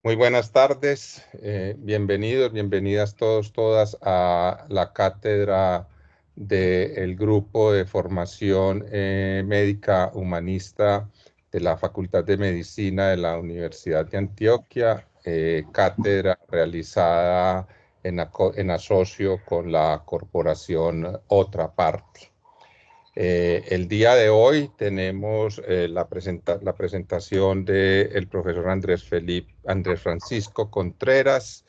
Muy buenas tardes, bienvenidos, bienvenidas todos, todas a la cátedra del grupo de formación médica humanista de la Facultad de Medicina de la Universidad de Antioquia, cátedra realizada en asocio con la corporación Otra Parte. El día de hoy tenemos la presentación del profesor Andrés Francisco Contreras,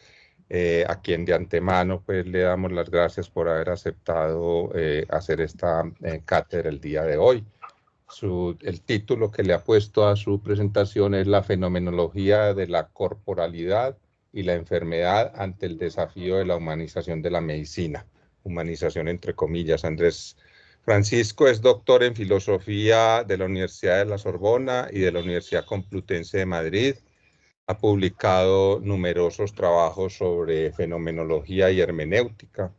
a quien de antemano pues, le damos las gracias por haber aceptado hacer esta cátedra el día de hoy. El título que le ha puesto a su presentación es La fenomenología de la corporalidad y la enfermedad ante el desafío de la humanización de la medicina. Humanización entre comillas. Andrés Francisco es doctor en filosofía de la Universidad de la Sorbona y de la Universidad Complutense de Madrid. Ha publicado numerosos trabajos sobre fenomenología y hermenéutica.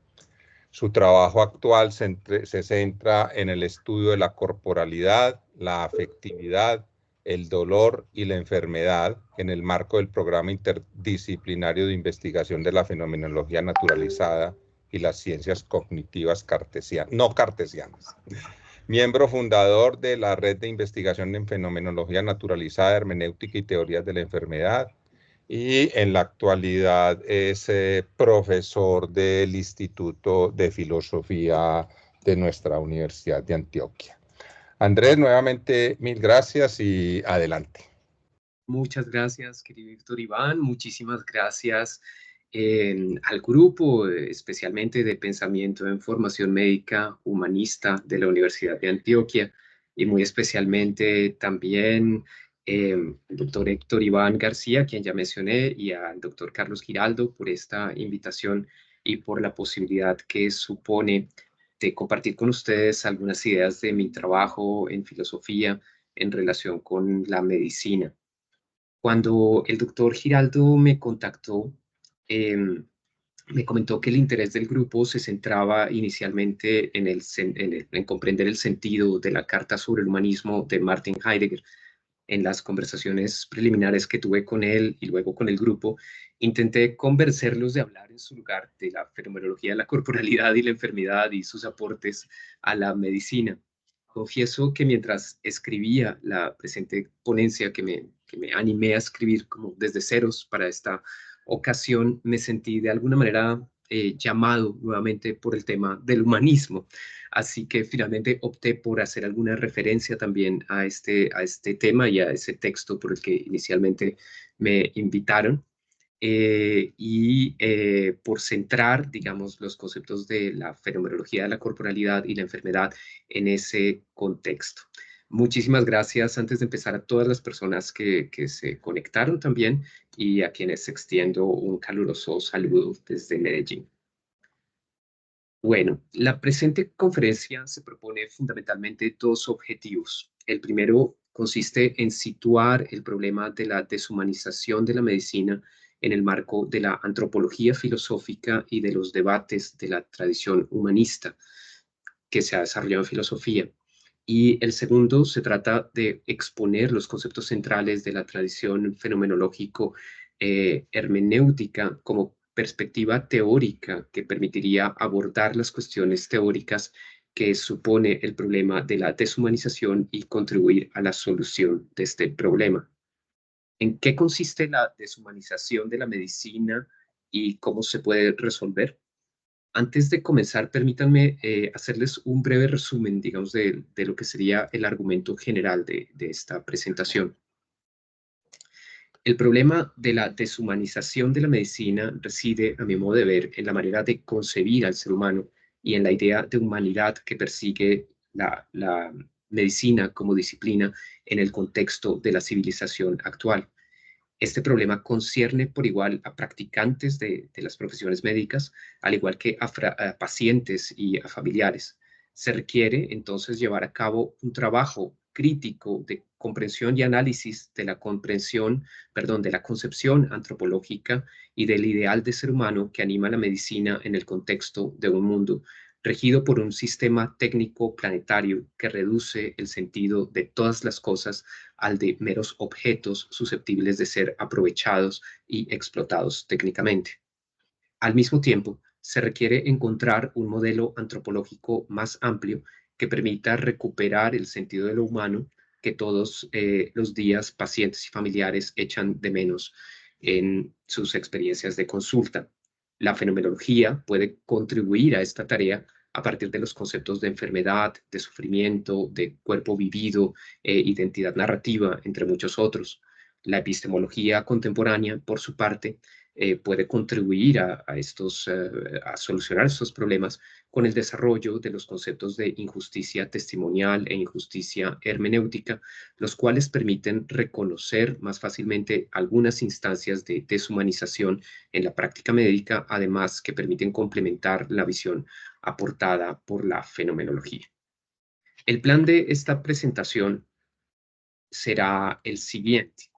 Su trabajo actual se centra en el estudio de la corporalidad, la afectividad, el dolor y la enfermedad en el marco del programa interdisciplinario de investigación de la fenomenología naturalizada y las ciencias cognitivas no cartesianas. Miembro fundador de la Red de Investigación en Fenomenología Naturalizada, Hermenéutica y Teorías de la Enfermedad, y en la actualidad es profesor del Instituto de Filosofía de nuestra Universidad de Antioquia. Andrés, nuevamente mil gracias y adelante. Muchas gracias, querido Víctor Iván. Muchísimas gracias al grupo, especialmente de Pensamiento en Formación Médica Humanista de la Universidad de Antioquia, y muy especialmente también al doctor Héctor Iván García, quien ya mencioné, y al doctor Carlos Giraldo por esta invitación y por la posibilidad que supone de compartir con ustedes algunas ideas de mi trabajo en filosofía en relación con la medicina. Cuando el doctor Giraldo me contactó, me comentó que el interés del grupo se centraba inicialmente en comprender el sentido de la Carta sobre el Humanismo de Martin Heidegger. En las conversaciones preliminares que tuve con él y luego con el grupo, intenté convencerlos de hablar en su lugar de la fenomenología de la corporalidad y la enfermedad y sus aportes a la medicina. Confieso que mientras escribía la presente ponencia que me animé a escribir como desde ceros para esta ocasión, me sentí de alguna manera llamado nuevamente por el tema del humanismo. Así que finalmente opté por hacer alguna referencia también a este tema y a ese texto por el que inicialmente me invitaron por centrar, digamos, los conceptos de la fenomenología de la corporalidad y la enfermedad en ese contexto. Muchísimas gracias antes de empezar a todas las personas que se conectaron también y a quienes extiendo un caluroso saludo desde Medellín. Bueno, la presente conferencia se propone fundamentalmente dos objetivos. El primero consiste en situar el problema de la deshumanización de la medicina en el marco de la antropología filosófica y de los debates de la tradición humanista que se ha desarrollado en filosofía. Y el segundo se trata de exponer los conceptos centrales de la tradición fenomenológico hermenéutica como perspectiva teórica que permitiría abordar las cuestiones teóricas que supone el problema de la deshumanización y contribuir a la solución de este problema. ¿En qué consiste la deshumanización de la medicina y cómo se puede resolver? Antes de comenzar, permítanme hacerles un breve resumen, digamos, de lo que sería el argumento general de esta presentación. El problema de la deshumanización de la medicina reside, a mi modo de ver, en la manera de concebir al ser humano y en la idea de humanidad que persigue la medicina como disciplina en el contexto de la civilización actual. Este problema concierne por igual a practicantes de las profesiones médicas, al igual que a pacientes y a familiares. Se requiere entonces llevar a cabo un trabajo crítico de comprensión y análisis de la de la concepción antropológica y del ideal de ser humano que anima la medicina en el contexto de un mundo regido por un sistema técnico planetario que reduce el sentido de todas las cosas al de meros objetos susceptibles de ser aprovechados y explotados técnicamente. Al mismo tiempo, se requiere encontrar un modelo antropológico más amplio que permita recuperar el sentido de lo humano que todos los días pacientes y familiares echan de menos en sus experiencias de consulta. La fenomenología puede contribuir a esta tarea a partir de los conceptos de enfermedad, de sufrimiento, de cuerpo vivido, identidad narrativa, entre muchos otros. La epistemología contemporánea, por su parte, puede contribuir a solucionar estos problemas con el desarrollo de los conceptos de injusticia testimonial e injusticia hermenéutica, los cuales permiten reconocer más fácilmente algunas instancias de deshumanización en la práctica médica, además que permiten complementar la visión aportada por la fenomenología. El plan de esta presentación será el siguiente.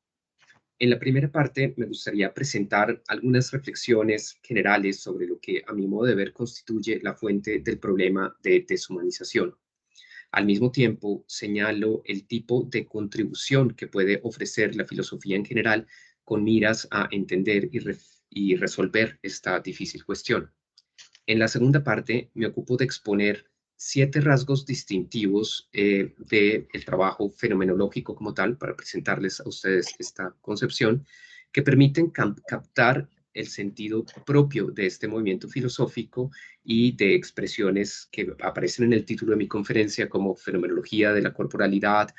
En la primera parte me gustaría presentar algunas reflexiones generales sobre lo que a mi modo de ver constituye la fuente del problema de deshumanización. Al mismo tiempo, señalo el tipo de contribución que puede ofrecer la filosofía en general con miras a entender y resolver esta difícil cuestión. En la segunda parte me ocupo de exponer 7 rasgos distintivos del trabajo fenomenológico como tal, para presentarles a ustedes esta concepción, que permiten captar el sentido propio de este movimiento filosófico y de expresiones que aparecen en el título de mi conferencia como fenomenología de la corporalidad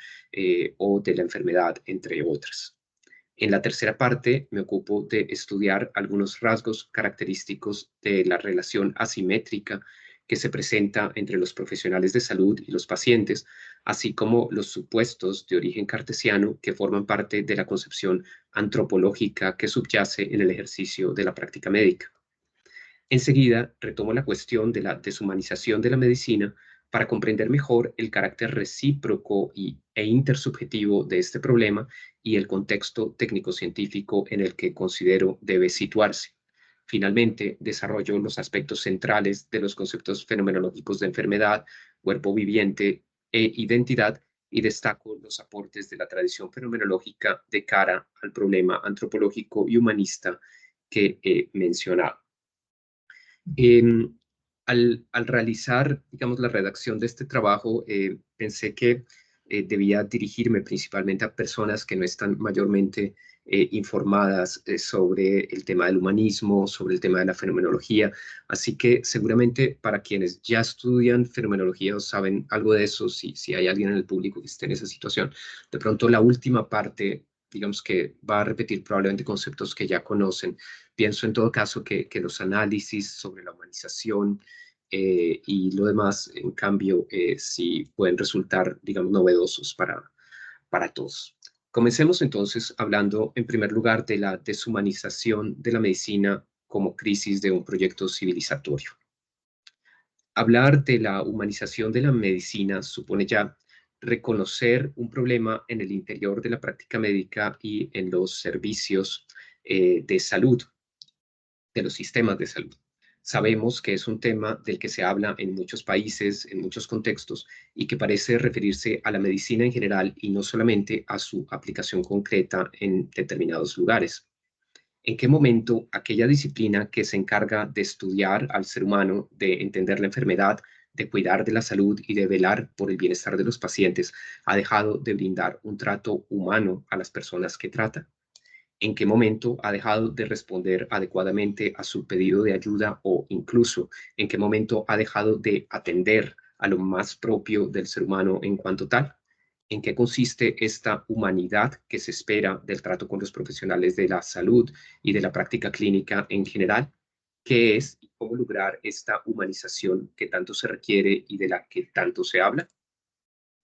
o de la enfermedad, entre otras. En la tercera parte me ocupo de estudiar algunos rasgos característicos de la relación asimétrica que se presenta entre los profesionales de salud y los pacientes, así como los supuestos de origen cartesiano que forman parte de la concepción antropológica que subyace en el ejercicio de la práctica médica. Enseguida retomo la cuestión de la deshumanización de la medicina para comprender mejor el carácter recíproco e intersubjetivo de este problema y el contexto técnico-científico en el que considero debe situarse. Finalmente, desarrollo los aspectos centrales de los conceptos fenomenológicos de enfermedad, cuerpo viviente e identidad y destaco los aportes de la tradición fenomenológica de cara al problema antropológico y humanista que he mencionado. Al realizar, digamos, la redacción de este trabajo, pensé que debía dirigirme principalmente a personas que no están mayormente informadas sobre el tema del humanismo, sobre el tema de la fenomenología. Así que seguramente para quienes ya estudian fenomenología o saben algo de eso, si hay alguien en el público que esté en esa situación, de pronto la última parte, digamos que va a repetir probablemente conceptos que ya conocen. Pienso en todo caso que los análisis sobre la humanización y lo demás, en cambio, sí pueden resultar, digamos, novedosos para todos. Comencemos entonces hablando, en primer lugar, de la deshumanización de la medicina como crisis de un proyecto civilizatorio. Hablar de la humanización de la medicina supone ya reconocer un problema en el interior de la práctica médica y en los servicios de salud, de los sistemas de salud. Sabemos que es un tema del que se habla en muchos países, en muchos contextos, y que parece referirse a la medicina en general y no solamente a su aplicación concreta en determinados lugares. ¿En qué momento aquella disciplina que se encarga de estudiar al ser humano, de entender la enfermedad, de cuidar de la salud y de velar por el bienestar de los pacientes, ha dejado de brindar un trato humano a las personas que trata? ¿En qué momento ha dejado de responder adecuadamente a su pedido de ayuda o incluso en qué momento ha dejado de atender a lo más propio del ser humano en cuanto tal? ¿En qué consiste esta humanidad que se espera del trato con los profesionales de la salud y de la práctica clínica en general? ¿Qué es y cómo lograr esta humanización que tanto se requiere y de la que tanto se habla?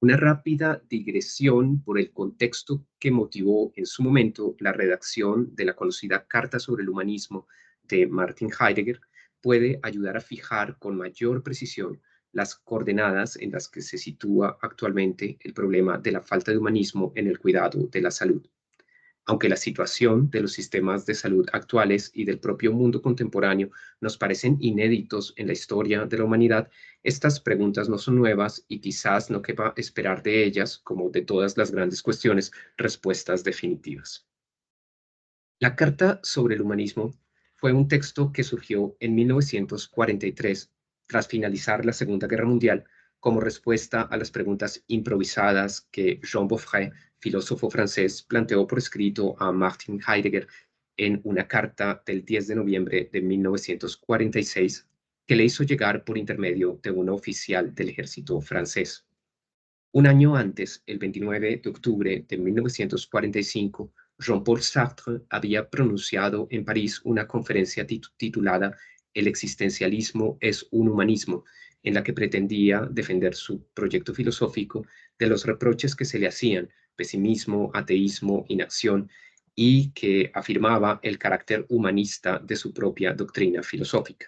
Una rápida digresión por el contexto que motivó en su momento la redacción de la conocida Carta sobre el Humanismo de Martin Heidegger puede ayudar a fijar con mayor precisión las coordenadas en las que se sitúa actualmente el problema de la falta de humanismo en el cuidado de la salud. Aunque la situación de los sistemas de salud actuales y del propio mundo contemporáneo nos parecen inéditos en la historia de la humanidad, estas preguntas no son nuevas y quizás no quepa esperar de ellas, como de todas las grandes cuestiones, respuestas definitivas. La Carta sobre el Humanismo fue un texto que surgió en 1943, tras finalizar la Segunda Guerra Mundial, como respuesta a las preguntas improvisadas que Jean Beaufret, filósofo francés, planteó por escrito a Martin Heidegger en una carta del 10 de noviembre de 1946 que le hizo llegar por intermedio de un oficial del ejército francés. Un año antes, el 29 de octubre de 1945, Jean-Paul Sartre había pronunciado en París una conferencia titulada El existencialismo es un humanismo, en la que pretendía defender su proyecto filosófico de los reproches que se le hacían, pesimismo, ateísmo, inacción, y que afirmaba el carácter humanista de su propia doctrina filosófica.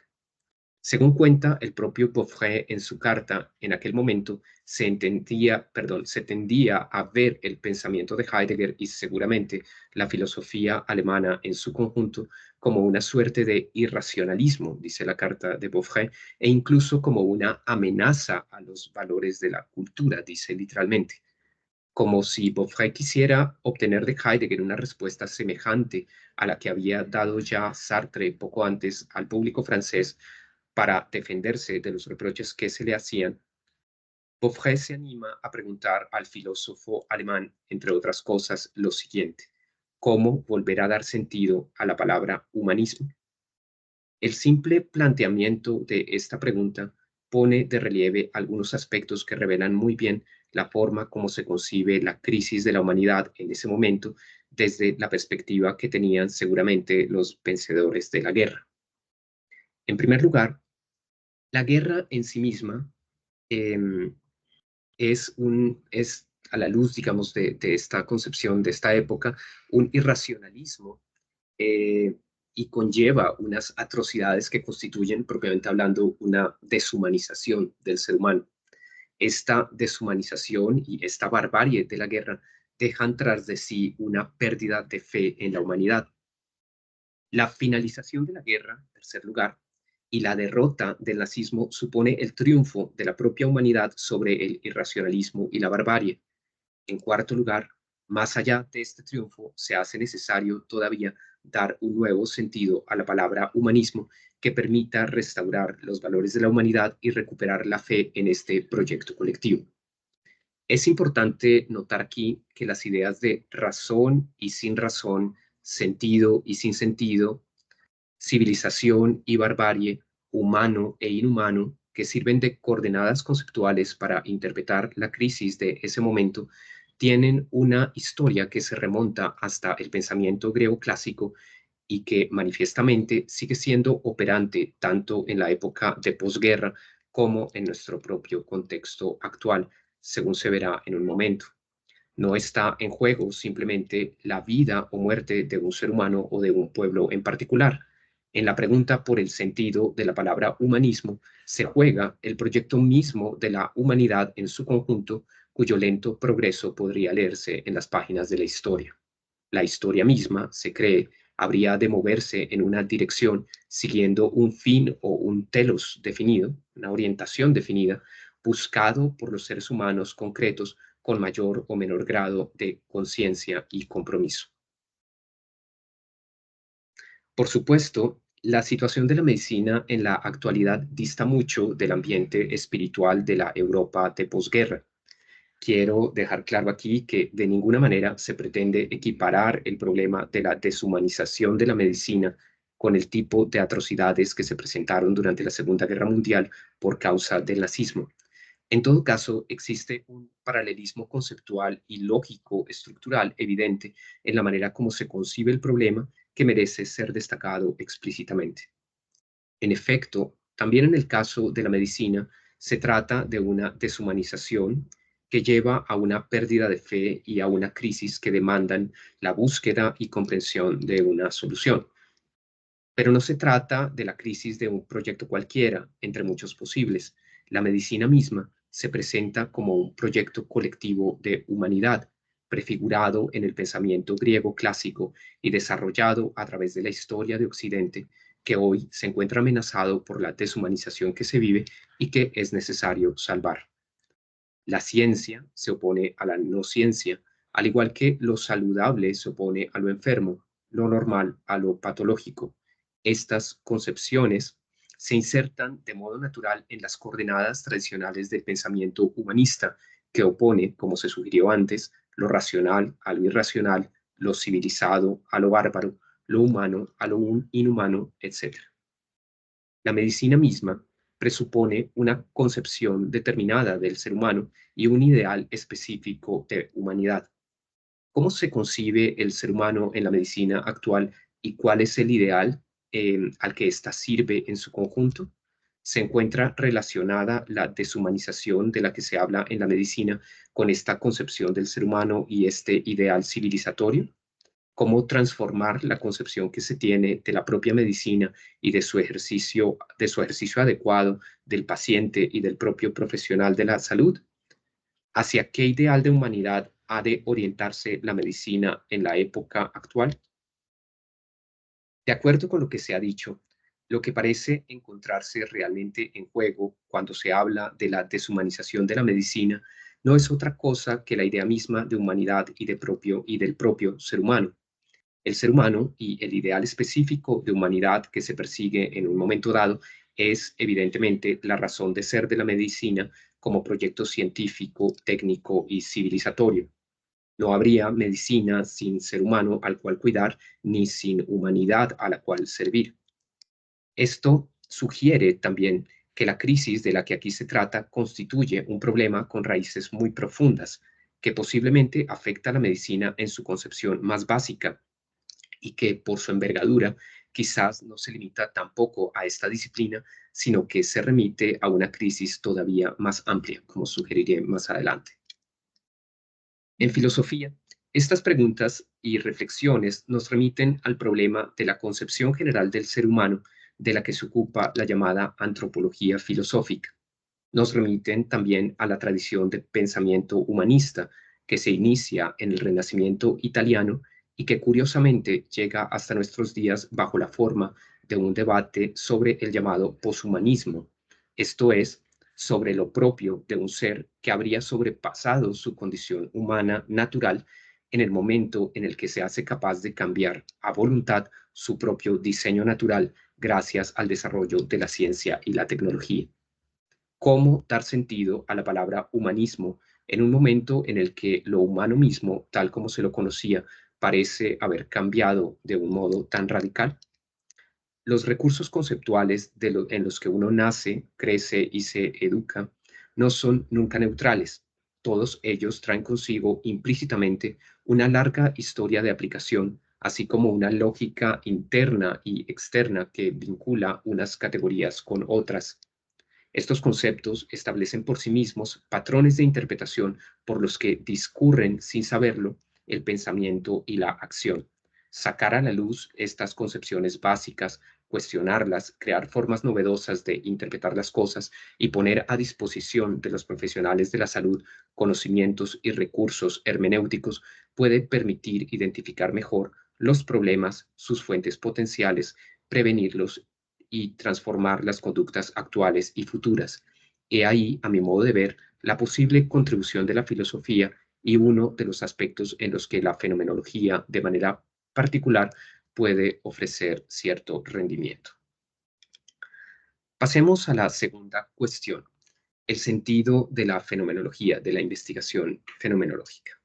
Según cuenta el propio Beaufret en su carta, en aquel momento se tendía a ver el pensamiento de Heidegger y seguramente la filosofía alemana en su conjunto como una suerte de irracionalismo, dice la carta de Beaufret, e incluso como una amenaza a los valores de la cultura, dice literalmente. Como si Beaufret quisiera obtener de Heidegger una respuesta semejante a la que había dado ya Sartre poco antes al público francés para defenderse de los reproches que se le hacían, Beaufret se anima a preguntar al filósofo alemán, entre otras cosas, lo siguiente: ¿cómo volver a dar sentido a la palabra humanismo? El simple planteamiento de esta pregunta pone de relieve algunos aspectos que revelan muy bien la forma como se concibe la crisis de la humanidad en ese momento desde la perspectiva que tenían seguramente los vencedores de la guerra. En primer lugar, la guerra en sí misma em, es a la luz, digamos, de esta concepción, de esta época, un irracionalismo eh, y conlleva unas atrocidades que constituyen, propiamente hablando, una deshumanización del ser humano. Esta deshumanización y esta barbarie de la guerra dejan tras de sí una pérdida de fe en la humanidad. La finalización de la guerra, en tercer lugar, y la derrota del nazismo supone el triunfo de la propia humanidad sobre el irracionalismo y la barbarie. En cuarto lugar, más allá de este triunfo, se hace necesario todavía dar un nuevo sentido a la palabra humanismo que permita restaurar los valores de la humanidad y recuperar la fe en este proyecto colectivo. Es importante notar aquí que las ideas de razón y sin razón, sentido y sin sentido, civilización y barbarie, humano e inhumano, que sirven de coordenadas conceptuales para interpretar la crisis de ese momento, tienen una historia que se remonta hasta el pensamiento griego clásico y que manifiestamente sigue siendo operante tanto en la época de posguerra como en nuestro propio contexto actual, según se verá en un momento. No está en juego simplemente la vida o muerte de un ser humano o de un pueblo en particular. En la pregunta por el sentido de la palabra humanismo se juega el proyecto mismo de la humanidad en su conjunto, cuyo lento progreso podría leerse en las páginas de la historia. La historia misma, se cree, habría de moverse en una dirección siguiendo un fin o un telos definido, una orientación definida, buscado por los seres humanos concretos con mayor o menor grado de conciencia y compromiso. Por supuesto, la situación de la medicina en la actualidad dista mucho del ambiente espiritual de la Europa de posguerra. Quiero dejar claro aquí que de ninguna manera se pretende equiparar el problema de la deshumanización de la medicina con el tipo de atrocidades que se presentaron durante la Segunda Guerra Mundial por causa del nazismo. En todo caso, existe un paralelismo conceptual y lógico estructural evidente en la manera como se concibe el problema que merece ser destacado explícitamente. En efecto, también en el caso de la medicina, se trata de una deshumanización que lleva a una pérdida de fe y a una crisis que demandan la búsqueda y comprensión de una solución. Pero no se trata de la crisis de un proyecto cualquiera, entre muchos posibles. La medicina misma se presenta como un proyecto colectivo de humanidad, prefigurado en el pensamiento griego clásico y desarrollado a través de la historia de Occidente, que hoy se encuentra amenazado por la deshumanización que se vive y que es necesario salvar. La ciencia se opone a la no ciencia, al igual que lo saludable se opone a lo enfermo, lo normal a lo patológico. Estas concepciones se insertan de modo natural en las coordenadas tradicionales del pensamiento humanista, que opone, como se sugirió antes, lo racional a lo irracional, lo civilizado a lo bárbaro, lo humano a lo inhumano, etc. La medicina misma presupone una concepción determinada del ser humano y un ideal específico de humanidad. ¿Cómo se concibe el ser humano en la medicina actual y cuál es el ideal al que ésta sirve en su conjunto? Se encuentra relacionada la deshumanización de la que se habla en la medicina con esta concepción del ser humano y este ideal civilizatorio. ¿Cómo transformar la concepción que se tiene de la propia medicina y de su ejercicio adecuado del paciente y del propio profesional de la salud? ¿Hacia qué ideal de humanidad ha de orientarse la medicina en la época actual? De acuerdo con lo que se ha dicho, lo que parece encontrarse realmente en juego cuando se habla de la deshumanización de la medicina no es otra cosa que la idea misma de humanidad y del propio ser humano. El ser humano y el ideal específico de humanidad que se persigue en un momento dado es evidentemente la razón de ser de la medicina como proyecto científico, técnico y civilizatorio. No habría medicina sin ser humano al cual cuidar, ni sin humanidad a la cual servir. Esto sugiere también que la crisis de la que aquí se trata constituye un problema con raíces muy profundas, que posiblemente afecta a la medicina en su concepción más básica y que por su envergadura quizás no se limita tampoco a esta disciplina, sino que se remite a una crisis todavía más amplia, como sugeriré más adelante. En filosofía, estas preguntas y reflexiones nos remiten al problema de la concepción general del ser humano de la que se ocupa la llamada antropología filosófica. Nos remiten también a la tradición de pensamiento humanista que se inicia en el Renacimiento italiano y que curiosamente llega hasta nuestros días bajo la forma de un debate sobre el llamado poshumanismo, esto es, sobre lo propio de un ser que habría sobrepasado su condición humana natural en el momento en el que se hace capaz de cambiar a voluntad su propio diseño natural gracias al desarrollo de la ciencia y la tecnología. ¿Cómo dar sentido a la palabra humanismo en un momento en el que lo humano mismo, tal como se lo conocía, parece haber cambiado de un modo tan radical? Los recursos conceptuales en los que uno nace, crece y se educa no son nunca neutrales. Todos ellos traen consigo implícitamente una larga historia de aplicación, así como una lógica interna y externa que vincula unas categorías con otras. Estos conceptos establecen por sí mismos patrones de interpretación por los que discurren sin saberlo el pensamiento y la acción. Sacar a la luz estas concepciones básicas, cuestionarlas, crear formas novedosas de interpretar las cosas y poner a disposición de los profesionales de la salud conocimientos y recursos hermenéuticos puede permitir identificar mejor los problemas, sus fuentes potenciales, prevenirlos y transformar las conductas actuales y futuras. He ahí, a mi modo de ver, la posible contribución de la filosofía y uno de los aspectos en los que la fenomenología, de manera particular, puede ofrecer cierto rendimiento. Pasemos a la segunda cuestión, el sentido de la fenomenología, de la investigación fenomenológica.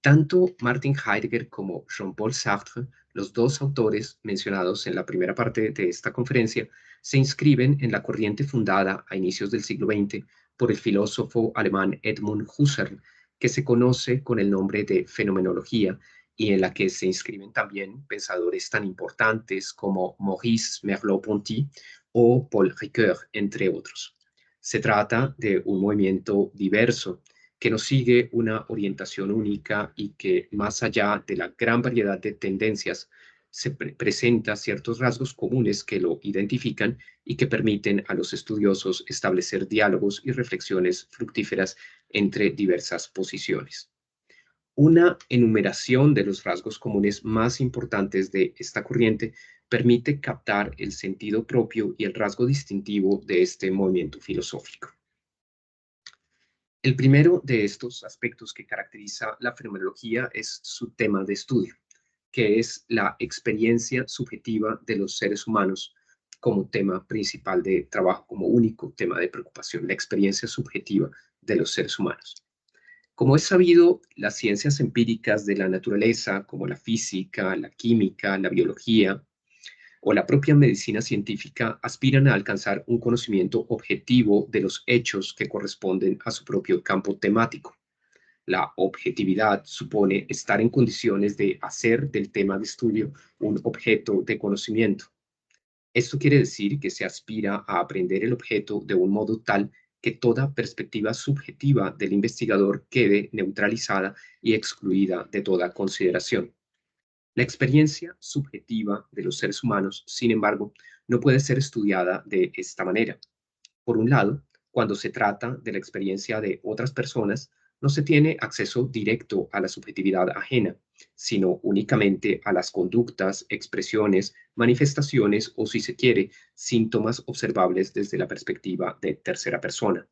Tanto Martin Heidegger como Jean-Paul Sartre, los dos autores mencionados en la primera parte de esta conferencia, se inscriben en la corriente fundada a inicios del siglo XX por el filósofo alemán Edmund Husserl, que se conoce con el nombre de fenomenología y en la que se inscriben también pensadores tan importantes como Maurice Merleau-Ponty o Paul Ricoeur, entre otros. Se trata de un movimiento diverso que no sigue una orientación única y que, más allá de la gran variedad de tendencias, se presenta ciertos rasgos comunes que lo identifican y que permiten a los estudiosos establecer diálogos y reflexiones fructíferas entre diversas posiciones. Una enumeración de los rasgos comunes más importantes de esta corriente permite captar el sentido propio y el rasgo distintivo de este movimiento filosófico. El primero de estos aspectos que caracteriza la fenomenología es su tema de estudio, que es la experiencia subjetiva de los seres humanos como tema principal de trabajo, como único tema de preocupación, la experiencia subjetiva de los seres humanos. Como es sabido, las ciencias empíricas de la naturaleza, como la física, la química, la biología o la propia medicina científica, aspiran a alcanzar un conocimiento objetivo de los hechos que corresponden a su propio campo temático. La objetividad supone estar en condiciones de hacer del tema de estudio un objeto de conocimiento. Esto quiere decir que se aspira a aprender el objeto de un modo tal que toda perspectiva subjetiva del investigador quede neutralizada y excluida de toda consideración. La experiencia subjetiva de los seres humanos, sin embargo, no puede ser estudiada de esta manera. Por un lado, cuando se trata de la experiencia de otras personas, no se tiene acceso directo a la subjetividad ajena, sino únicamente a las conductas, expresiones, manifestaciones o, si se quiere, síntomas observables desde la perspectiva de tercera persona.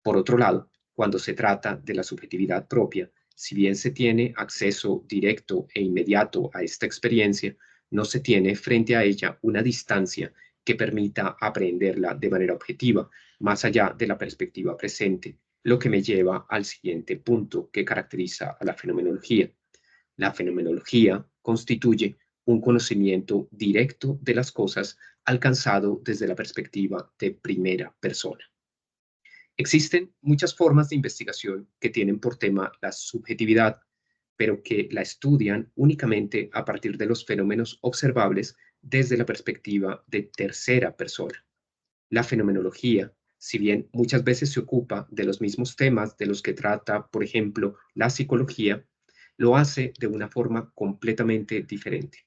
Por otro lado, cuando se trata de la subjetividad propia, si bien se tiene acceso directo e inmediato a esta experiencia, no se tiene frente a ella una distancia que permita aprehenderla de manera objetiva, más allá de la perspectiva presente, lo que me lleva al siguiente punto que caracteriza a la fenomenología. La fenomenología constituye un conocimiento directo de las cosas alcanzado desde la perspectiva de primera persona. Existen muchas formas de investigación que tienen por tema la subjetividad, pero que la estudian únicamente a partir de los fenómenos observables desde la perspectiva de tercera persona. La fenomenología, si bien muchas veces se ocupa de los mismos temas de los que trata, por ejemplo, la psicología, lo hace de una forma completamente diferente.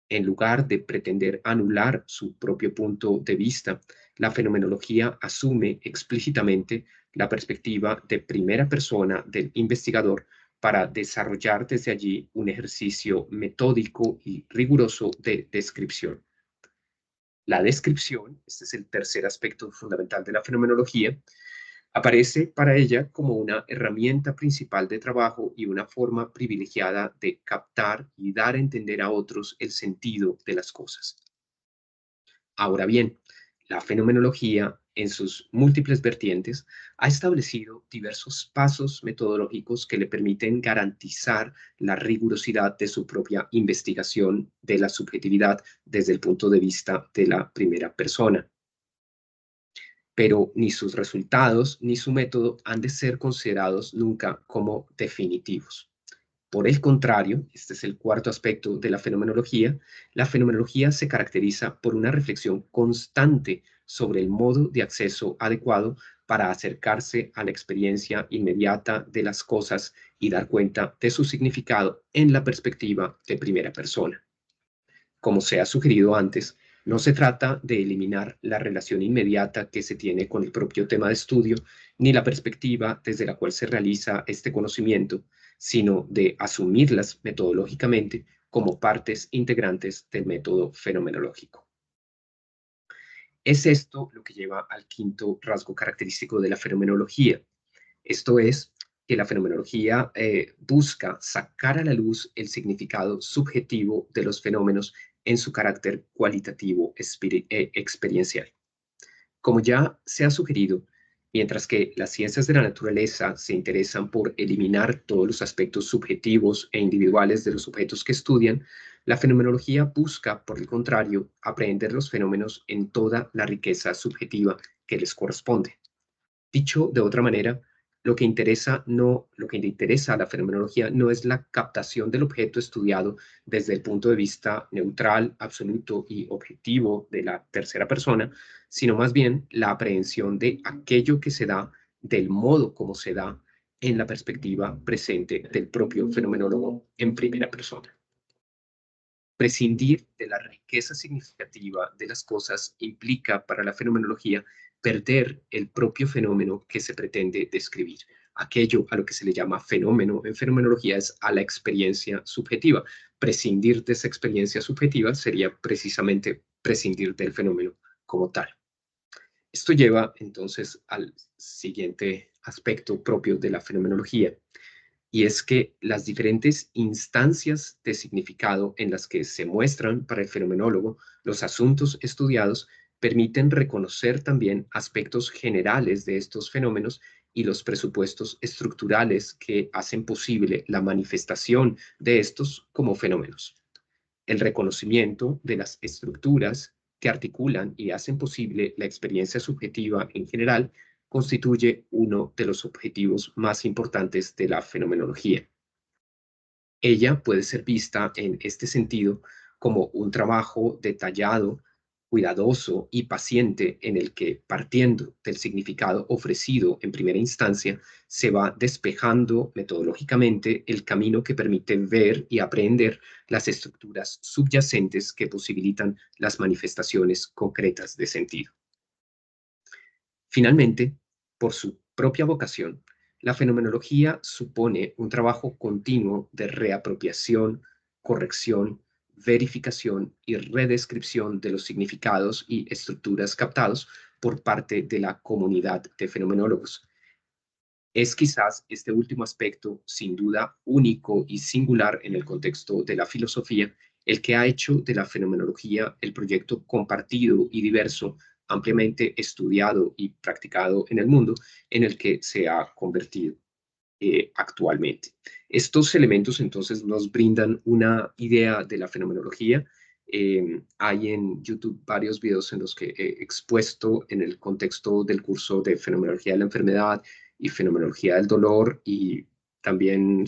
En lugar de pretender anular su propio punto de vista, la fenomenología asume explícitamente la perspectiva de primera persona del investigador para desarrollar desde allí un ejercicio metódico y riguroso de descripción. La descripción, este es el tercer aspecto fundamental de la fenomenología, aparece para ella como una herramienta principal de trabajo y una forma privilegiada de captar y dar a entender a otros el sentido de las cosas. Ahora bien, la fenomenología, en sus múltiples vertientes, ha establecido diversos pasos metodológicos que le permiten garantizar la rigurosidad de su propia investigación de la subjetividad desde el punto de vista de la primera persona. Pero ni sus resultados ni su método han de ser considerados nunca como definitivos. Por el contrario, este es el cuarto aspecto de la fenomenología se caracteriza por una reflexión constante sobre el modo de acceso adecuado para acercarse a la experiencia inmediata de las cosas y dar cuenta de su significado en la perspectiva de primera persona. Como se ha sugerido antes, no se trata de eliminar la relación inmediata que se tiene con el propio tema de estudio, ni la perspectiva desde la cual se realiza este conocimiento, sino de asumirlas metodológicamente como partes integrantes del método fenomenológico. Es esto lo que lleva al quinto rasgo característico de la fenomenología. Esto es que la fenomenología busca sacar a la luz el significado subjetivo de los fenómenos en su carácter cualitativo experiencial. Como ya se ha sugerido, mientras que las ciencias de la naturaleza se interesan por eliminar todos los aspectos subjetivos e individuales de los objetos que estudian, la fenomenología busca, por el contrario, aprehender los fenómenos en toda la riqueza subjetiva que les corresponde. Dicho de otra manera, lo que interesa a la fenomenología no es la captación del objeto estudiado desde el punto de vista neutral, absoluto y objetivo de la tercera persona, sino más bien la aprehensión de aquello que se da, del modo como se da, en la perspectiva presente del propio fenomenólogo en primera persona. Prescindir de la riqueza significativa de las cosas implica para la fenomenología perder el propio fenómeno que se pretende describir. aquello a lo que se le llama fenómeno en fenomenología es a la experiencia subjetiva. Prescindir de esa experiencia subjetiva sería precisamente prescindir del fenómeno como tal. Esto lleva entonces al siguiente aspecto propio de la fenomenología, y es que las diferentes instancias de significado en las que se muestran para el fenomenólogo los asuntos estudiados permiten reconocer también aspectos generales de estos fenómenos y los presupuestos estructurales que hacen posible la manifestación de estos como fenómenos. El reconocimiento de las estructuras que articulan y hacen posible la experiencia subjetiva en general constituye uno de los objetivos más importantes de la fenomenología. Ella puede ser vista en este sentido como un trabajo detallado, cuidadoso y paciente en el que, partiendo del significado ofrecido en primera instancia, se va despejando metodológicamente el camino que permite ver y aprender las estructuras subyacentes que posibilitan las manifestaciones concretas de sentido. Finalmente, por su propia vocación, la fenomenología supone un trabajo continuo de reapropiación, corrección, verificación y redescripción de los significados y estructuras captados por parte de la comunidad de fenomenólogos. Es quizás este último aspecto, sin duda único y singular en el contexto de la filosofía, el que ha hecho de la fenomenología el proyecto compartido y diverso, ampliamente estudiado y practicado en el mundo, en el que se ha convertido actualmente. Estos elementos entonces nos brindan una idea de la fenomenología. Hay en YouTube varios videos en los que he expuesto en el contexto del curso de fenomenología de la enfermedad y fenomenología del dolor, y también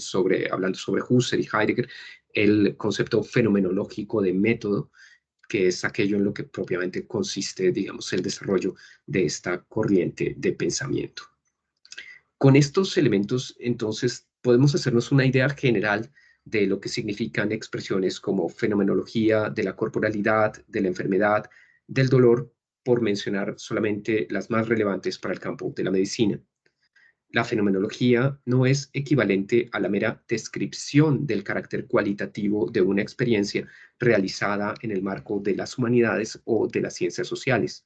hablando sobre Husserl y Heidegger, el concepto fenomenológico de método, que es aquello en lo que propiamente consiste, digamos, el desarrollo de esta corriente de pensamiento. Con estos elementos, entonces, podemos hacernos una idea general de lo que significan expresiones como fenomenología de la corporalidad, de la enfermedad, del dolor, por mencionar solamente las más relevantes para el campo de la medicina. La fenomenología no es equivalente a la mera descripción del carácter cualitativo de una experiencia realizada en el marco de las humanidades o de las ciencias sociales.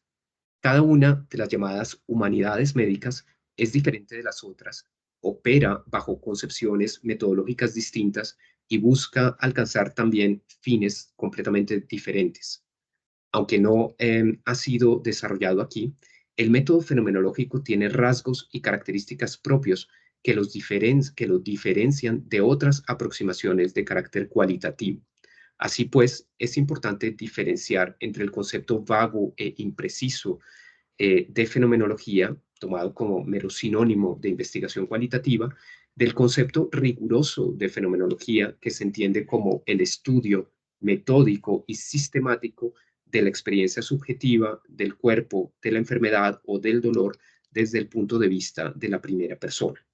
Cada una de las llamadas humanidades médicas es diferente de las otras, opera bajo concepciones metodológicas distintas y busca alcanzar también fines completamente diferentes. Aunque no ha sido desarrollado aquí, el método fenomenológico tiene rasgos y características propios que los diferencian de otras aproximaciones de carácter cualitativo. Así pues, es importante diferenciar entre el concepto vago e impreciso de fenomenología, tomado como mero sinónimo de investigación cualitativa, del concepto riguroso de fenomenología, que se entiende como el estudio metódico y sistemático de la experiencia subjetiva del cuerpo, de la enfermedad o del dolor desde el punto de vista de la primera persona.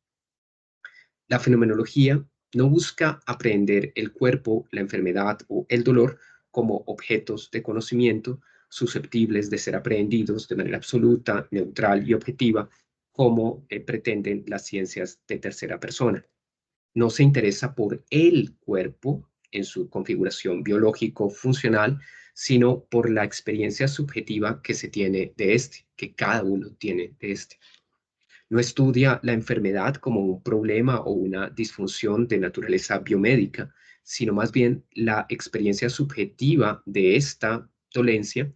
La fenomenología no busca aprehender el cuerpo, la enfermedad o el dolor como objetos de conocimiento susceptibles de ser aprehendidos de manera absoluta, neutral y objetiva, como pretenden las ciencias de tercera persona. No se interesa por el cuerpo en su configuración biológico-funcional, sino por la experiencia subjetiva que se tiene de este, que cada uno tiene de este. No estudia la enfermedad como un problema o una disfunción de naturaleza biomédica, sino más bien la experiencia subjetiva de esta dolencia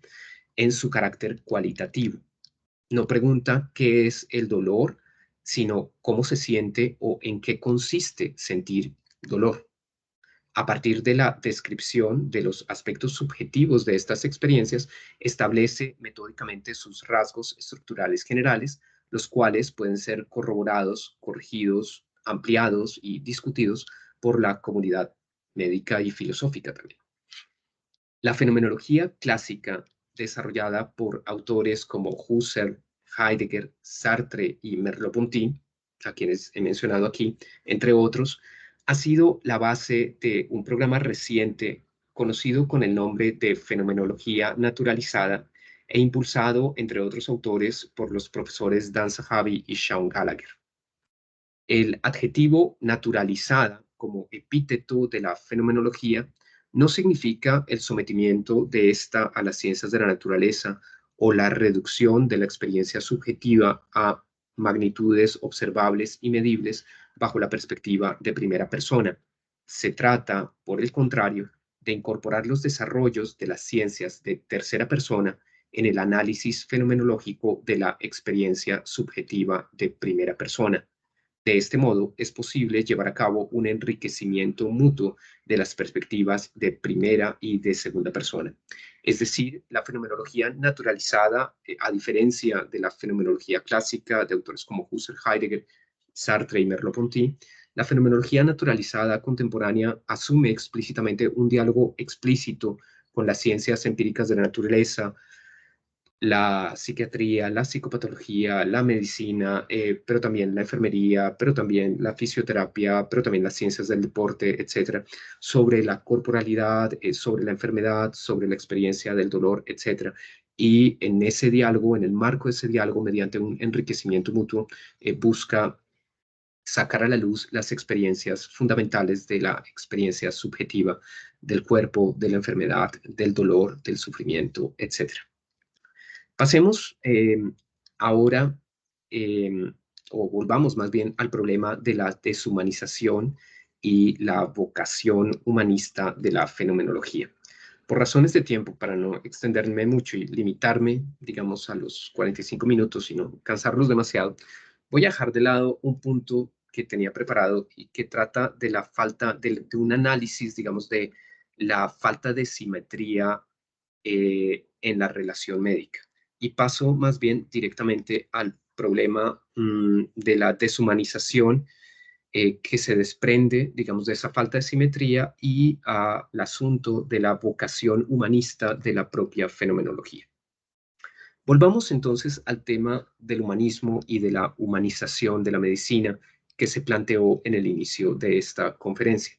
en su carácter cualitativo. No pregunta qué es el dolor, sino cómo se siente o en qué consiste sentir dolor. A partir de la descripción de los aspectos subjetivos de estas experiencias, establece metódicamente sus rasgos estructurales generales, los cuales pueden ser corroborados, corregidos, ampliados y discutidos por la comunidad médica y filosófica también. La fenomenología clásica, desarrollada por autores como Husserl, Heidegger, Sartre y Merleau-Ponty, a quienes he mencionado aquí, entre otros, ha sido la base de un programa reciente conocido con el nombre de Fenomenología Naturalizada e impulsado, entre otros autores, por los profesores Dan Zahavi y Sean Gallagher. El adjetivo naturalizada como epíteto de la fenomenología no significa el sometimiento de esta a las ciencias de la naturaleza o la reducción de la experiencia subjetiva a magnitudes observables y medibles bajo la perspectiva de primera persona. Se trata, por el contrario, de incorporar los desarrollos de las ciencias de tercera persona en el análisis fenomenológico de la experiencia subjetiva de primera persona. De este modo, es posible llevar a cabo un enriquecimiento mutuo de las perspectivas de primera y de segunda persona. Es decir, la fenomenología naturalizada, a diferencia de la fenomenología clásica de autores como Husserl, Heidegger, Sartre y Merleau-Ponty, la fenomenología naturalizada contemporánea asume explícitamente un diálogo explícito con las ciencias empíricas de la naturaleza, la psiquiatría, la psicopatología, la medicina, pero también la enfermería, pero también la fisioterapia, pero también las ciencias del deporte, etcétera, sobre la corporalidad, sobre la enfermedad, sobre la experiencia del dolor, etcétera. Y en ese diálogo, en el marco de ese diálogo, mediante un enriquecimiento mutuo, busca sacar a la luz las experiencias fundamentales de la experiencia subjetiva del cuerpo, de la enfermedad, del dolor, del sufrimiento, etcétera. Pasemos ahora, eh, o volvamos más bien al problema de la deshumanización y la vocación humanista de la fenomenología. Por razones de tiempo, para no extenderme mucho y limitarme, digamos, a los 45 minutos y no cansarlos demasiado, voy a dejar de lado un punto que tenía preparado y que trata de la falta de un análisis, digamos, de la falta de simetría en la relación médica. Y paso más bien directamente al problema de la deshumanización que se desprende, digamos, de esa falta de simetría y al asunto de la vocación humanista de la propia fenomenología. Volvamos entonces al tema del humanismo y de la humanización de la medicina que se planteó en el inicio de esta conferencia.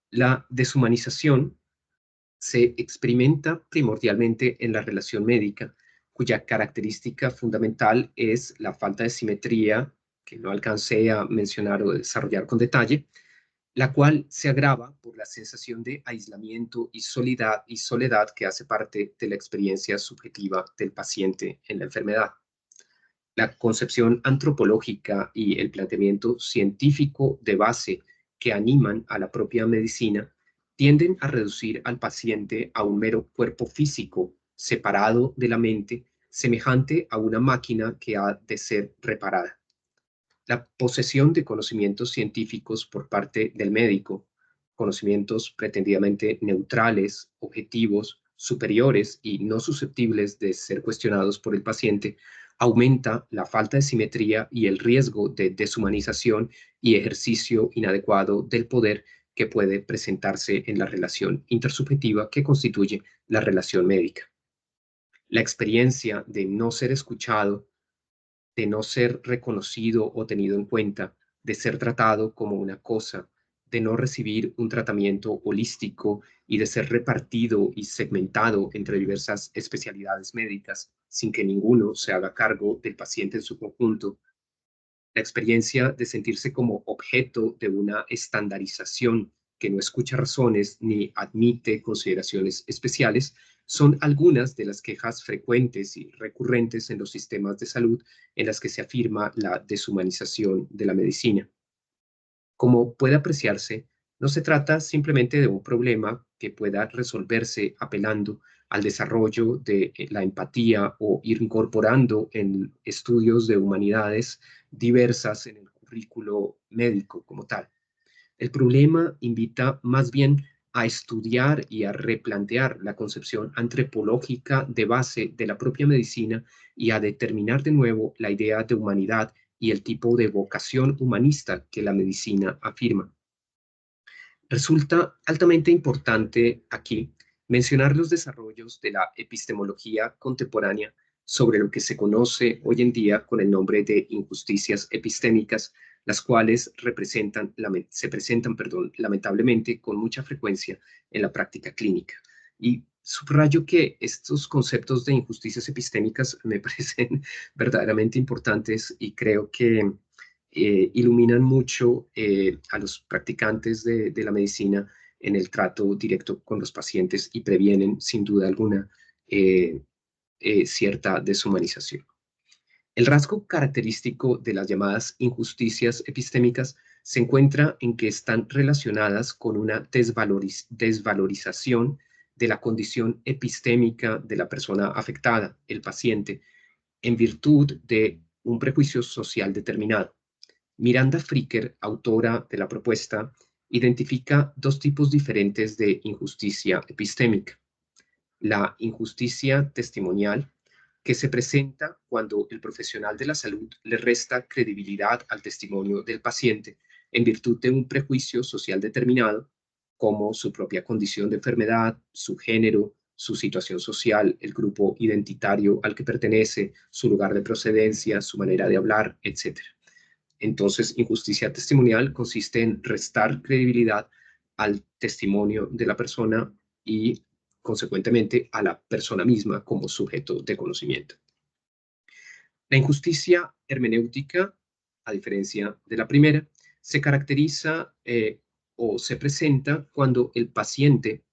La deshumanización se experimenta primordialmente en la relación médica, cuya característica fundamental es la falta de simetría, que no alcancé a mencionar o desarrollar con detalle, la cual se agrava por la sensación de aislamiento y soledad que hace parte de la experiencia subjetiva del paciente en la enfermedad. La concepción antropológica y el planteamiento científico de base que animan a la propia medicina tienden a reducir al paciente a un mero cuerpo físico separado de la mente, semejante a una máquina que ha de ser reparada. La posesión de conocimientos científicos por parte del médico, conocimientos pretendidamente neutrales, objetivos, superiores y no susceptibles de ser cuestionados por el paciente, aumenta la falta de simetría y el riesgo de deshumanización y ejercicio inadecuado del poder que puede presentarse en la relación intersubjetiva que constituye la relación médica. La experiencia de no ser escuchado, de no ser reconocido o tenido en cuenta, de ser tratado como una cosa, de no recibir un tratamiento holístico y de ser repartido y segmentado entre diversas especialidades médicas sin que ninguno se haga cargo del paciente en su conjunto. La experiencia de sentirse como objeto de una estandarización que no escucha razones ni admite consideraciones especiales son algunas de las quejas frecuentes y recurrentes en los sistemas de salud en las que se afirma la deshumanización de la medicina. Como puede apreciarse, no se trata simplemente de un problema que pueda resolverse apelando al desarrollo de la empatía o incorporando en estudios de humanidades diversas en el currículo médico como tal. El problema invita más bien a estudiar y a replantear la concepción antropológica de base de la propia medicina y a determinar de nuevo la idea de humanidad y el tipo de vocación humanista que la medicina afirma. Resulta altamente importante aquí mencionar los desarrollos de la epistemología contemporánea sobre lo que se conoce hoy en día con el nombre de injusticias epistémicas, las cuales se presentan, lamentablemente con mucha frecuencia en la práctica clínica. Y subrayo que estos conceptos de injusticias epistémicas me parecen verdaderamente importantes y creo que iluminan mucho a los practicantes de la medicina en el trato directo con los pacientes y previenen, sin duda alguna, cierta deshumanización. El rasgo característico de las llamadas injusticias epistémicas se encuentra en que están relacionadas con una desvalorización de la condición epistémica de la persona afectada, el paciente, en virtud de un prejuicio social determinado. Miranda Fricker, autora de la propuesta, identifica dos tipos diferentes de injusticia epistémica. La injusticia testimonial, que se presenta cuando el profesional de la salud le resta credibilidad al testimonio del paciente en virtud de un prejuicio social determinado, como su propia condición de enfermedad, su género, su situación social, el grupo identitario al que pertenece, su lugar de procedencia, su manera de hablar, etc. Entonces, injusticia testimonial consiste en restar credibilidad al testimonio de la persona y, consecuentemente, a la persona misma como sujeto de conocimiento. La injusticia hermenéutica, a diferencia de la primera, se caracteriza o se presenta cuando el paciente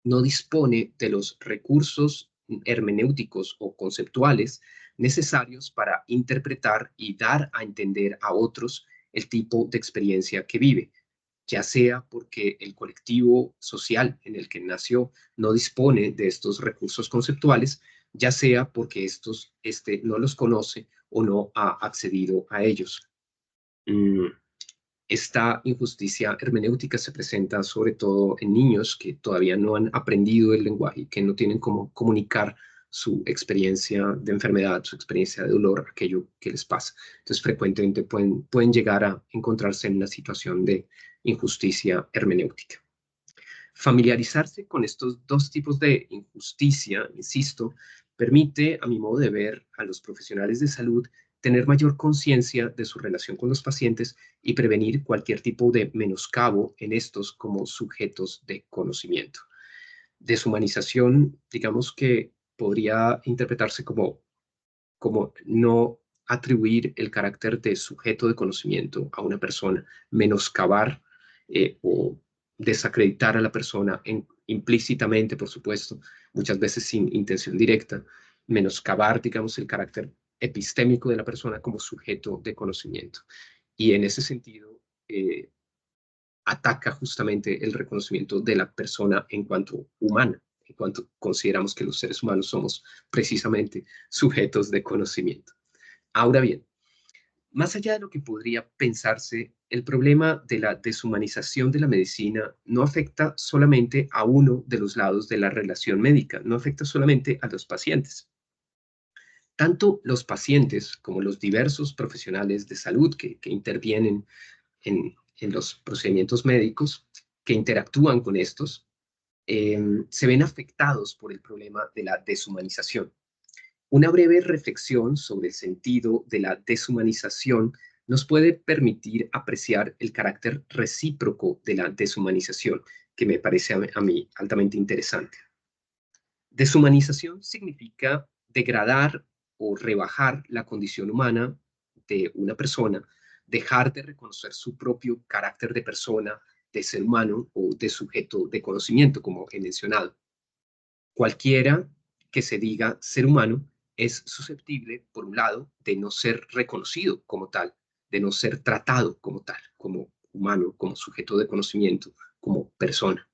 no dispone de los recursos hermenéuticos o conceptuales necesarios para interpretar y dar a entender a otros el tipo de experiencia que vive, ya sea porque el colectivo social en el que nació no dispone de estos recursos conceptuales, ya sea porque no los conoce o no ha accedido a ellos. Esta injusticia hermenéutica se presenta sobre todo en niños que todavía no han aprendido el lenguaje y que no tienen cómo comunicar su experiencia de enfermedad, su experiencia de dolor, aquello que les pasa. Entonces, frecuentemente pueden llegar a encontrarse en una situación de injusticia hermenéutica. Familiarizarse con estos dos tipos de injusticia, insisto, permite, a mi modo de ver, a los profesionales de salud tener mayor conciencia de su relación con los pacientes y prevenir cualquier tipo de menoscabo en estos como sujetos de conocimiento. Deshumanización, digamos que podría interpretarse como no atribuir el carácter de sujeto de conocimiento a una persona, menoscabar o desacreditar a la persona implícitamente, por supuesto, muchas veces sin intención directa, menoscabar, digamos, el carácter epistémico de la persona como sujeto de conocimiento. Y en ese sentido, ataca justamente el reconocimiento de la persona en cuanto humana, en cuanto consideramos que los seres humanos somos precisamente sujetos de conocimiento. Ahora bien, más allá de lo que podría pensarse, el problema de la deshumanización de la medicina no afecta solamente a uno de los lados de la relación médica, no afecta solamente a los pacientes. Tanto los pacientes como los diversos profesionales de salud que intervienen en los procedimientos médicos, que interactúan con estos, se ven afectados por el problema de la deshumanización. Una breve reflexión sobre el sentido de la deshumanización nos puede permitir apreciar el carácter recíproco de la deshumanización, que me parece a mí altamente interesante. Deshumanización significa degradar o rebajar la condición humana de una persona, dejar de reconocer su propio carácter de persona, de ser humano o de sujeto de conocimiento, como he mencionado. Cualquiera que se diga ser humano es susceptible, por un lado, de no ser reconocido como tal, de no ser tratado como tal, como humano, como sujeto de conocimiento, como persona.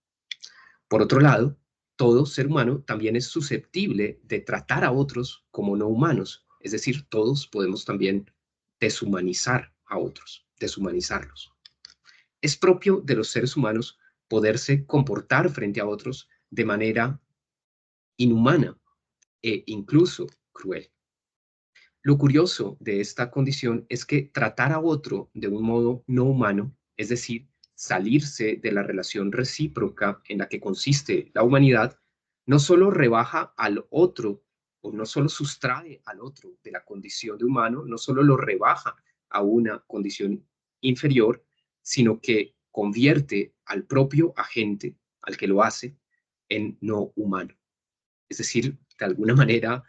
Por otro lado, todo ser humano también es susceptible de tratar a otros como no humanos, es decir, todos podemos también deshumanizar a otros, deshumanizarlos. Es propio de los seres humanos poderse comportar frente a otros de manera inhumana e incluso cruel. Lo curioso de esta condición es que tratar a otro de un modo no humano, es decir, salirse de la relación recíproca en la que consiste la humanidad, no solo rebaja al otro o no solo sustrae al otro de la condición de humano, no solo lo rebaja a una condición inferior, sino que convierte al propio agente, al que lo hace, en no humano. Es decir, de alguna manera,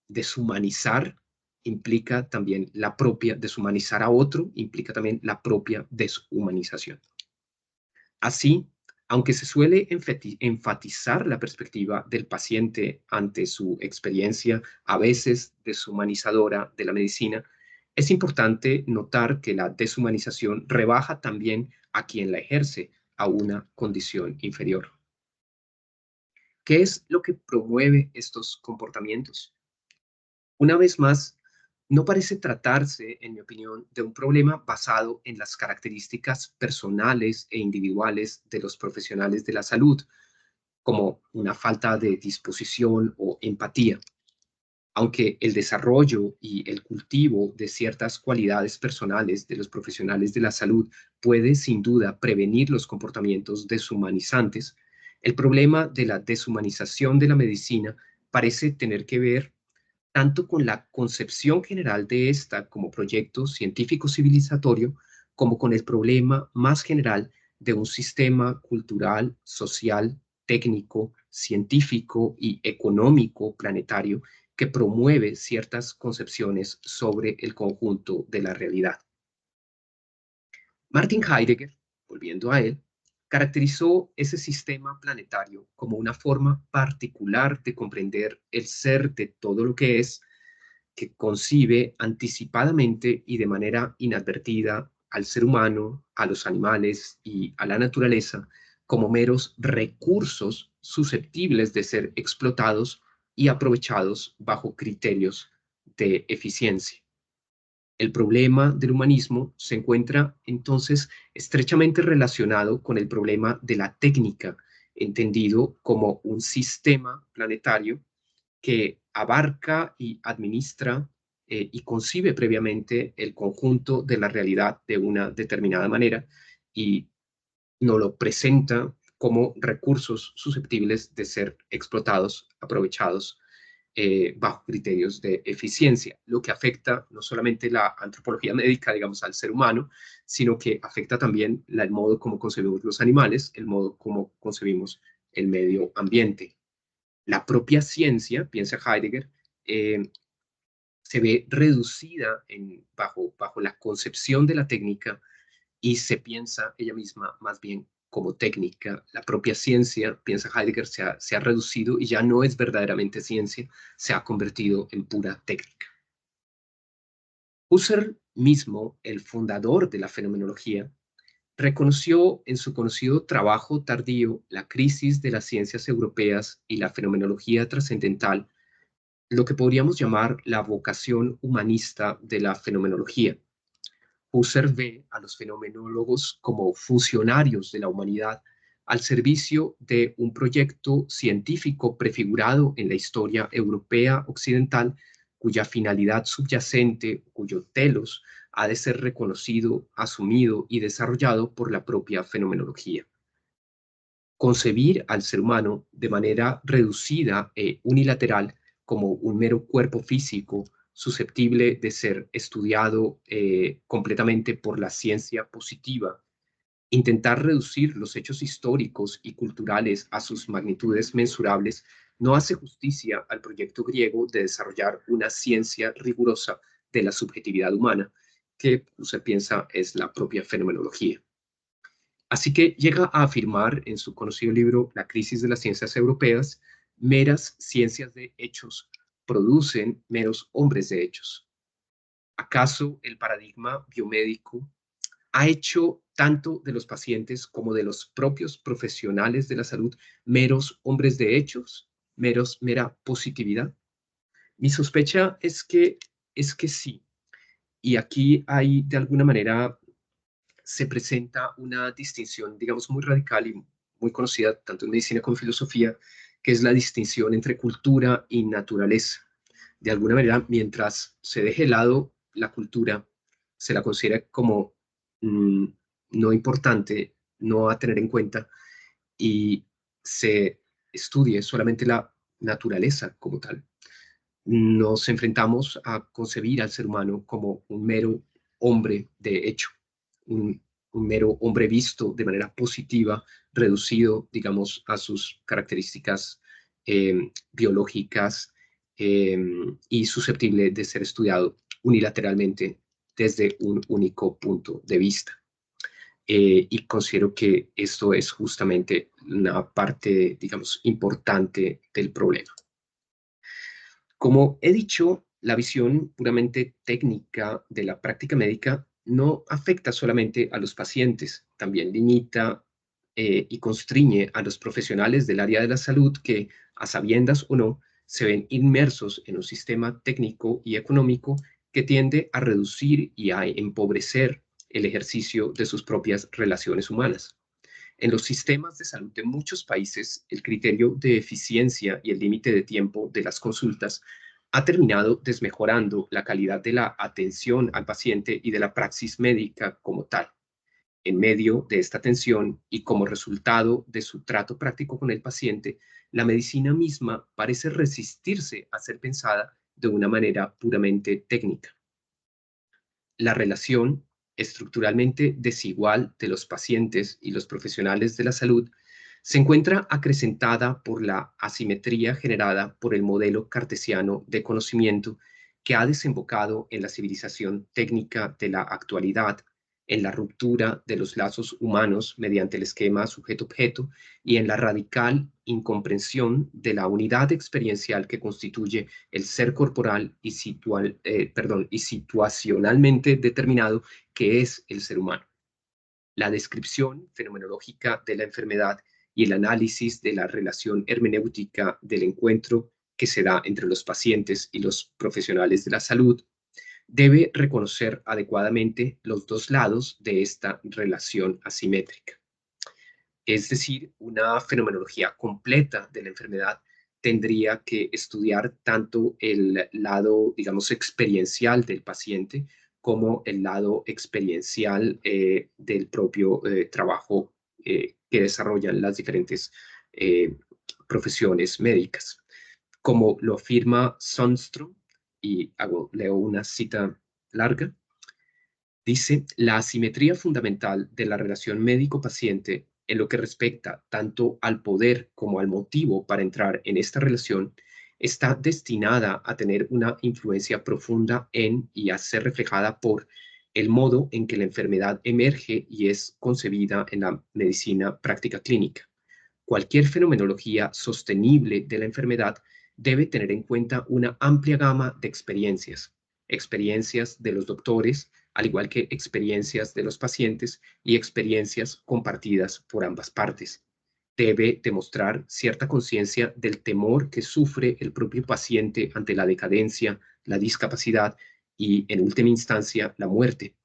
deshumanizar implica también la propia, deshumanizar a otro, implica también la propia deshumanización. Así, aunque se suele enfatizar la perspectiva del paciente ante su experiencia, a veces deshumanizadora de la medicina, es importante notar que la deshumanización rebaja también a quien la ejerce a una condición inferior. ¿Qué es lo que promueve estos comportamientos? Una vez más, no parece tratarse, en mi opinión, de un problema basado en las características personales e individuales de los profesionales de la salud, como una falta de disposición o empatía. Aunque el desarrollo y el cultivo de ciertas cualidades personales de los profesionales de la salud puede sin duda prevenir los comportamientos deshumanizantes, el problema de la deshumanización de la medicina parece tener que ver tanto con la concepción general de esta como proyecto científico civilizatorio, como con el problema más general de un sistema cultural, social, técnico, científico y económico planetario que promueve ciertas concepciones sobre el conjunto de la realidad. Martin Heidegger, volviendo a él, caracterizó ese sistema planetario como una forma particular de comprender el ser de todo lo que es, que concibe anticipadamente y de manera inadvertida al ser humano, a los animales y a la naturaleza como meros recursos susceptibles de ser explotados y aprovechados bajo criterios de eficiencia. El problema del humanismo se encuentra entonces estrechamente relacionado con el problema de la técnica, entendido como un sistema planetario que abarca y administra y concibe previamente el conjunto de la realidad de una determinada manera y nos lo presenta como recursos susceptibles de ser explotados, aprovechados bajo criterios de eficiencia, lo que afecta no solamente la antropología médica, digamos, al ser humano, sino que afecta también el modo como concebimos los animales, el modo como concebimos el medio ambiente. La propia ciencia, piensa Heidegger, se ve reducida bajo la concepción de la técnica y se piensa ella misma más bien como técnica. La propia ciencia, piensa Heidegger, se ha reducido y ya no es verdaderamente ciencia, se ha convertido en pura técnica. Husserl mismo, el fundador de la fenomenología, reconoció en su conocido trabajo tardío La crisis de las ciencias europeas y la fenomenología trascendental, lo que podríamos llamar la vocación humanista de la fenomenología. Husserl ve a los fenomenólogos como funcionarios de la humanidad al servicio de un proyecto científico prefigurado en la historia europea occidental, cuya finalidad subyacente, cuyo telos, ha de ser reconocido, asumido y desarrollado por la propia fenomenología. Concebir al ser humano de manera reducida e unilateral como un mero cuerpo físico susceptible de ser estudiado completamente por la ciencia positiva, intentar reducir los hechos históricos y culturales a sus magnitudes mensurables no hace justicia al proyecto griego de desarrollar una ciencia rigurosa de la subjetividad humana, que se piensa es la propia fenomenología. Así que llega a afirmar en su conocido libro La crisis de las ciencias europeas, meras ciencias de hechos producen meros hombres de hechos. ¿Acaso el paradigma biomédico ha hecho tanto de los pacientes como de los propios profesionales de la salud meros hombres de hechos, mera positividad? Mi sospecha es que sí. Y aquí hay de alguna manera se presenta una distinción, digamos, muy radical y muy conocida tanto en medicina como en filosofía, que es la distinción entre cultura y naturaleza. De alguna manera, mientras se deje de lado la cultura, se la considera como mm, no importante, no a tener en cuenta, y se estudie solamente la naturaleza como tal. Nos enfrentamos a concebir al ser humano como un mero hombre de hecho, un, un mero hombre visto de manera positiva, reducido, digamos, a sus características biológicas y susceptible de ser estudiado unilateralmente desde un único punto de vista. Y considero que esto es justamente una parte, digamos, importante del problema. Como he dicho, la visión puramente técnica de la práctica médica no afecta solamente a los pacientes, también limita y constriñe a los profesionales del área de la salud que, a sabiendas o no, se ven inmersos en un sistema técnico y económico que tiende a reducir y a empobrecer el ejercicio de sus propias relaciones humanas. En los sistemas de salud de muchos países, el criterio de eficiencia y el límite de tiempo de las consultas ha terminado desmejorando la calidad de la atención al paciente y de la praxis médica como tal. En medio de esta tensión y como resultado de su trato práctico con el paciente, la medicina misma parece resistirse a ser pensada de una manera puramente técnica. La relación estructuralmente desigual de los pacientes y los profesionales de la salud se encuentra acrecentada por la asimetría generada por el modelo cartesiano de conocimiento que ha desembocado en la civilización técnica de la actualidad, en la ruptura de los lazos humanos mediante el esquema sujeto-objeto y en la radical incomprensión de la unidad experiencial que constituye el ser corporal y, y situacionalmente determinado que es el ser humano. La descripción fenomenológica de la enfermedad y el análisis de la relación hermenéutica del encuentro que se da entre los pacientes y los profesionales de la salud debe reconocer adecuadamente los dos lados de esta relación asimétrica. Es decir, una fenomenología completa de la enfermedad tendría que estudiar tanto el lado, digamos, experiencial del paciente como el lado experiencial del propio trabajo que desarrollan las diferentes profesiones médicas. Como lo afirma Sundström, y leo una cita larga, dice, la asimetría fundamental de la relación médico-paciente en lo que respecta tanto al poder como al motivo para entrar en esta relación está destinada a tener una influencia profunda en y a ser reflejada por el modo en que la enfermedad emerge y es concebida en la medicina práctica clínica. Cualquier fenomenología sostenible de la enfermedad debe tener en cuenta una amplia gama de experiencias, experiencias de los doctores, al igual que experiencias de los pacientes y experiencias compartidas por ambas partes. Debe demostrar cierta conciencia del temor que sufre el propio paciente ante la decadencia, la discapacidad y, en última instancia, la muerte.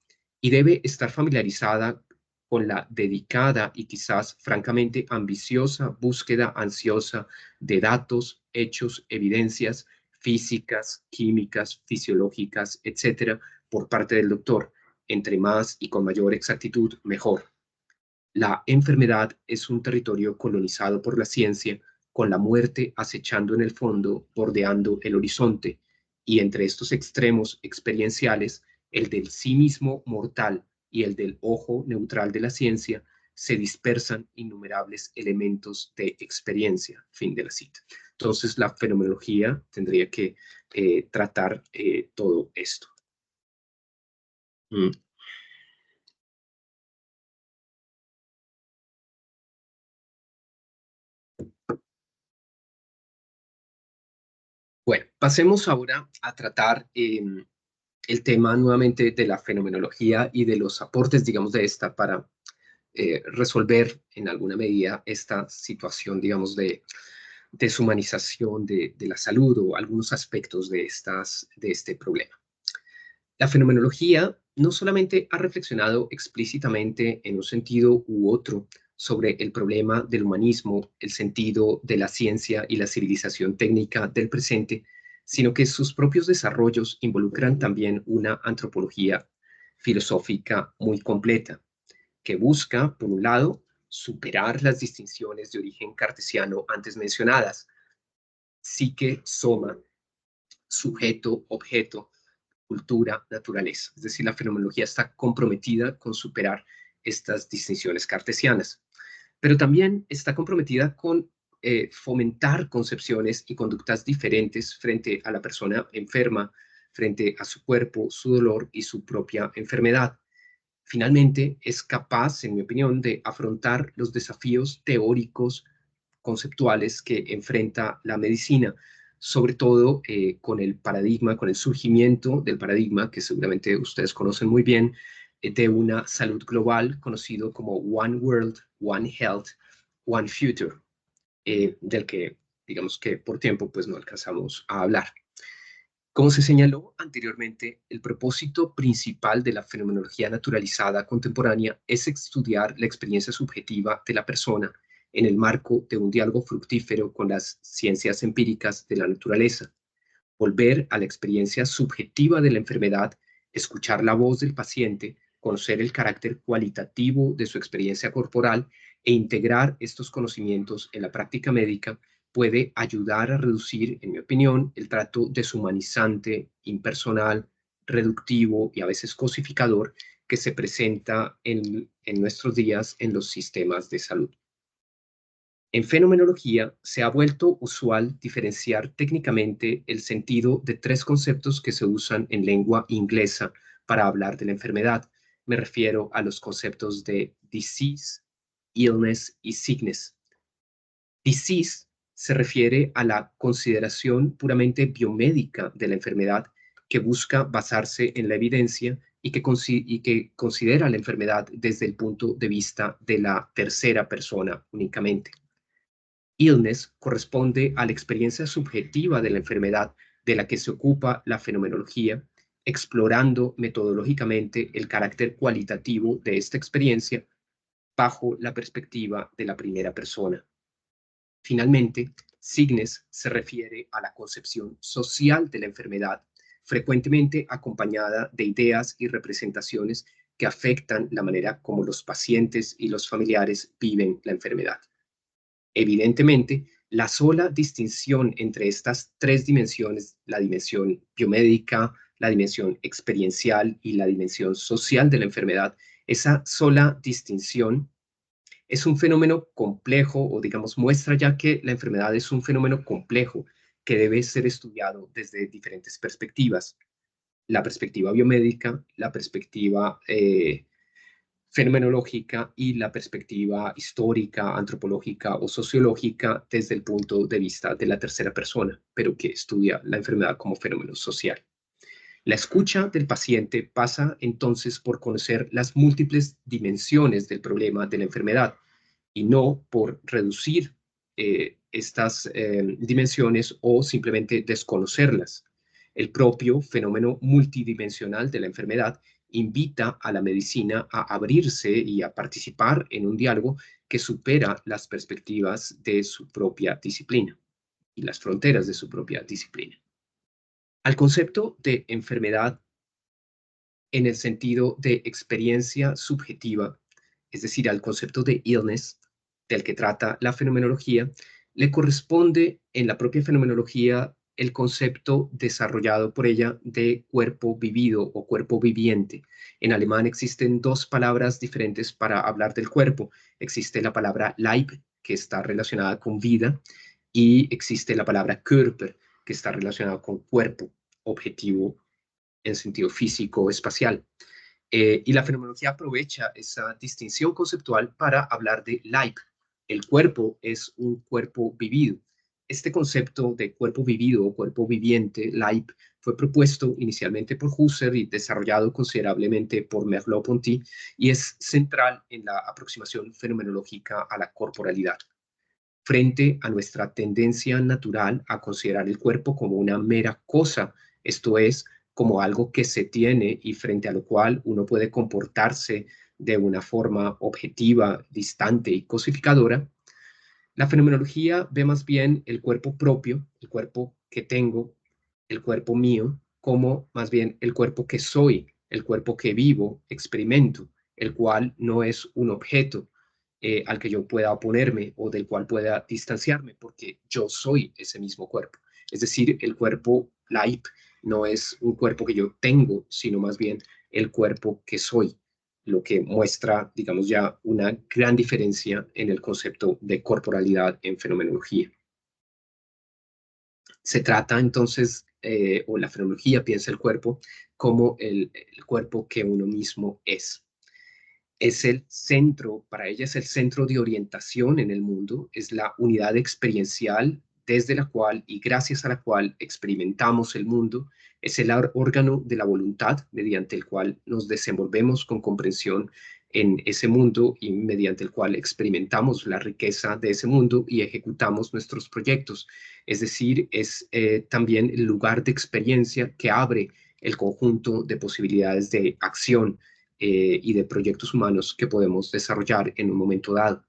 Y debe estar familiarizada con la dedicada y quizás francamente ambiciosa búsqueda ansiosa de datos, hechos, evidencias físicas, químicas, fisiológicas, etcétera, por parte del doctor. Entre más y con mayor exactitud, mejor. La enfermedad es un territorio colonizado por la ciencia, con la muerte acechando en el fondo, bordeando el horizonte, y entre estos extremos experienciales, el del sí mismo mortal y el del ojo neutral de la ciencia, se dispersan innumerables elementos de experiencia. Fin de la cita. Entonces, la fenomenología tendría que tratar todo esto. Bueno, pasemos ahora a tratar el tema nuevamente de la fenomenología y de los aportes, digamos, de esta para resolver en alguna medida esta situación, digamos, de deshumanización de la salud o algunos aspectos de este problema. La fenomenología no solamente ha reflexionado explícitamente en un sentido u otro sobre el problema del humanismo, el sentido de la ciencia y la civilización técnica del presente, sino que sus propios desarrollos involucran también una antropología filosófica muy completa, que busca, por un lado, superar las distinciones de origen cartesiano antes mencionadas, psique, soma, sujeto, objeto, cultura, naturaleza. Es decir, la fenomenología está comprometida con superar estas distinciones cartesianas, pero también está comprometida con fomentar concepciones y conductas diferentes frente a la persona enferma, frente a su cuerpo, su dolor y su propia enfermedad. Finalmente, es capaz, en mi opinión, de afrontar los desafíos teóricos, conceptuales que enfrenta la medicina, sobre todo con el paradigma, con el surgimiento del paradigma que seguramente ustedes conocen muy bien, de una salud global conocido como One World, One Health, One Future, del que digamos que por tiempo pues no alcanzamos a hablar. Como se señaló anteriormente, el propósito principal de la fenomenología naturalizada contemporánea es estudiar la experiencia subjetiva de la persona en el marco de un diálogo fructífero con las ciencias empíricas de la naturaleza. Volver a la experiencia subjetiva de la enfermedad, escuchar la voz del paciente, conocer el carácter cualitativo de su experiencia corporal e integrar estos conocimientos en la práctica médica puede ayudar a reducir, en mi opinión, el trato deshumanizante, impersonal, reductivo y a veces cosificador que se presenta en nuestros días en los sistemas de salud. En fenomenología se ha vuelto usual diferenciar técnicamente el sentido de tres conceptos que se usan en lengua inglesa para hablar de la enfermedad. Me refiero a los conceptos de disease, illness y sickness. Disease se refiere a la consideración puramente biomédica de la enfermedad que busca basarse en la evidencia y que considera la enfermedad desde el punto de vista de la tercera persona únicamente. Illness corresponde a la experiencia subjetiva de la enfermedad de la que se ocupa la fenomenología, explorando metodológicamente el carácter cualitativo de esta experiencia bajo la perspectiva de la primera persona. Finalmente, sickness se refiere a la concepción social de la enfermedad, frecuentemente acompañada de ideas y representaciones que afectan la manera como los pacientes y los familiares viven la enfermedad. Evidentemente, la sola distinción entre estas tres dimensiones, la dimensión biomédica, la dimensión experiencial y la dimensión social de la enfermedad, esa sola distinción es un fenómeno complejo o digamos muestra ya que la enfermedad es un fenómeno complejo que debe ser estudiado desde diferentes perspectivas. La perspectiva biomédica, la perspectiva fenomenológica y la perspectiva histórica, antropológica o sociológica desde el punto de vista de la tercera persona, pero que estudia la enfermedad como fenómeno social. La escucha del paciente pasa entonces por conocer las múltiples dimensiones del problema de la enfermedad y no por reducir estas dimensiones o simplemente desconocerlas. El propio fenómeno multidimensional de la enfermedad invita a la medicina a abrirse y a participar en un diálogo que supera las perspectivas de su propia disciplina y las fronteras de su propia disciplina. Al concepto de enfermedad en el sentido de experiencia subjetiva, es decir, al concepto de illness, del que trata la fenomenología, le corresponde en la propia fenomenología el concepto desarrollado por ella de cuerpo vivido o cuerpo viviente. En alemán existen dos palabras diferentes para hablar del cuerpo. Existe la palabra Leib, que está relacionada con vida, y existe la palabra Körper, que está relacionada con cuerpo, objetivo en sentido físico o espacial. Y la fenomenología aprovecha esa distinción conceptual para hablar de Leib. El cuerpo es un cuerpo vivido. Este concepto de cuerpo vivido o cuerpo viviente, Leib, fue propuesto inicialmente por Husserl y desarrollado considerablemente por Merleau-Ponty y es central en la aproximación fenomenológica a la corporalidad. Frente a nuestra tendencia natural a considerar el cuerpo como una mera cosa, esto es, como algo que se tiene y frente a lo cual uno puede comportarse de una forma objetiva, distante y cosificadora, la fenomenología ve más bien el cuerpo propio, el cuerpo que tengo, el cuerpo mío, como más bien el cuerpo que soy, el cuerpo que vivo, experimento, el cual no es un objeto al que yo pueda oponerme o del cual pueda distanciarme, porque yo soy ese mismo cuerpo. Es decir, el cuerpo Leib no es un cuerpo que yo tengo, sino más bien el cuerpo que soy. lo que muestra, digamos, ya una gran diferencia en el concepto de corporalidad en fenomenología. Se trata entonces, o la fenomenología piensa el cuerpo como el cuerpo que uno mismo es. Es el centro, para ella es el centro de orientación en el mundo, es la unidad experiencial desde la cual y gracias a la cual experimentamos el mundo, es el órgano de la voluntad mediante el cual nos desenvolvemos con comprensión en ese mundo y mediante el cual experimentamos la riqueza de ese mundo y ejecutamos nuestros proyectos. Es decir, es también el lugar de experiencia que abre el conjunto de posibilidades de acción y de proyectos humanos que podemos desarrollar en un momento dado.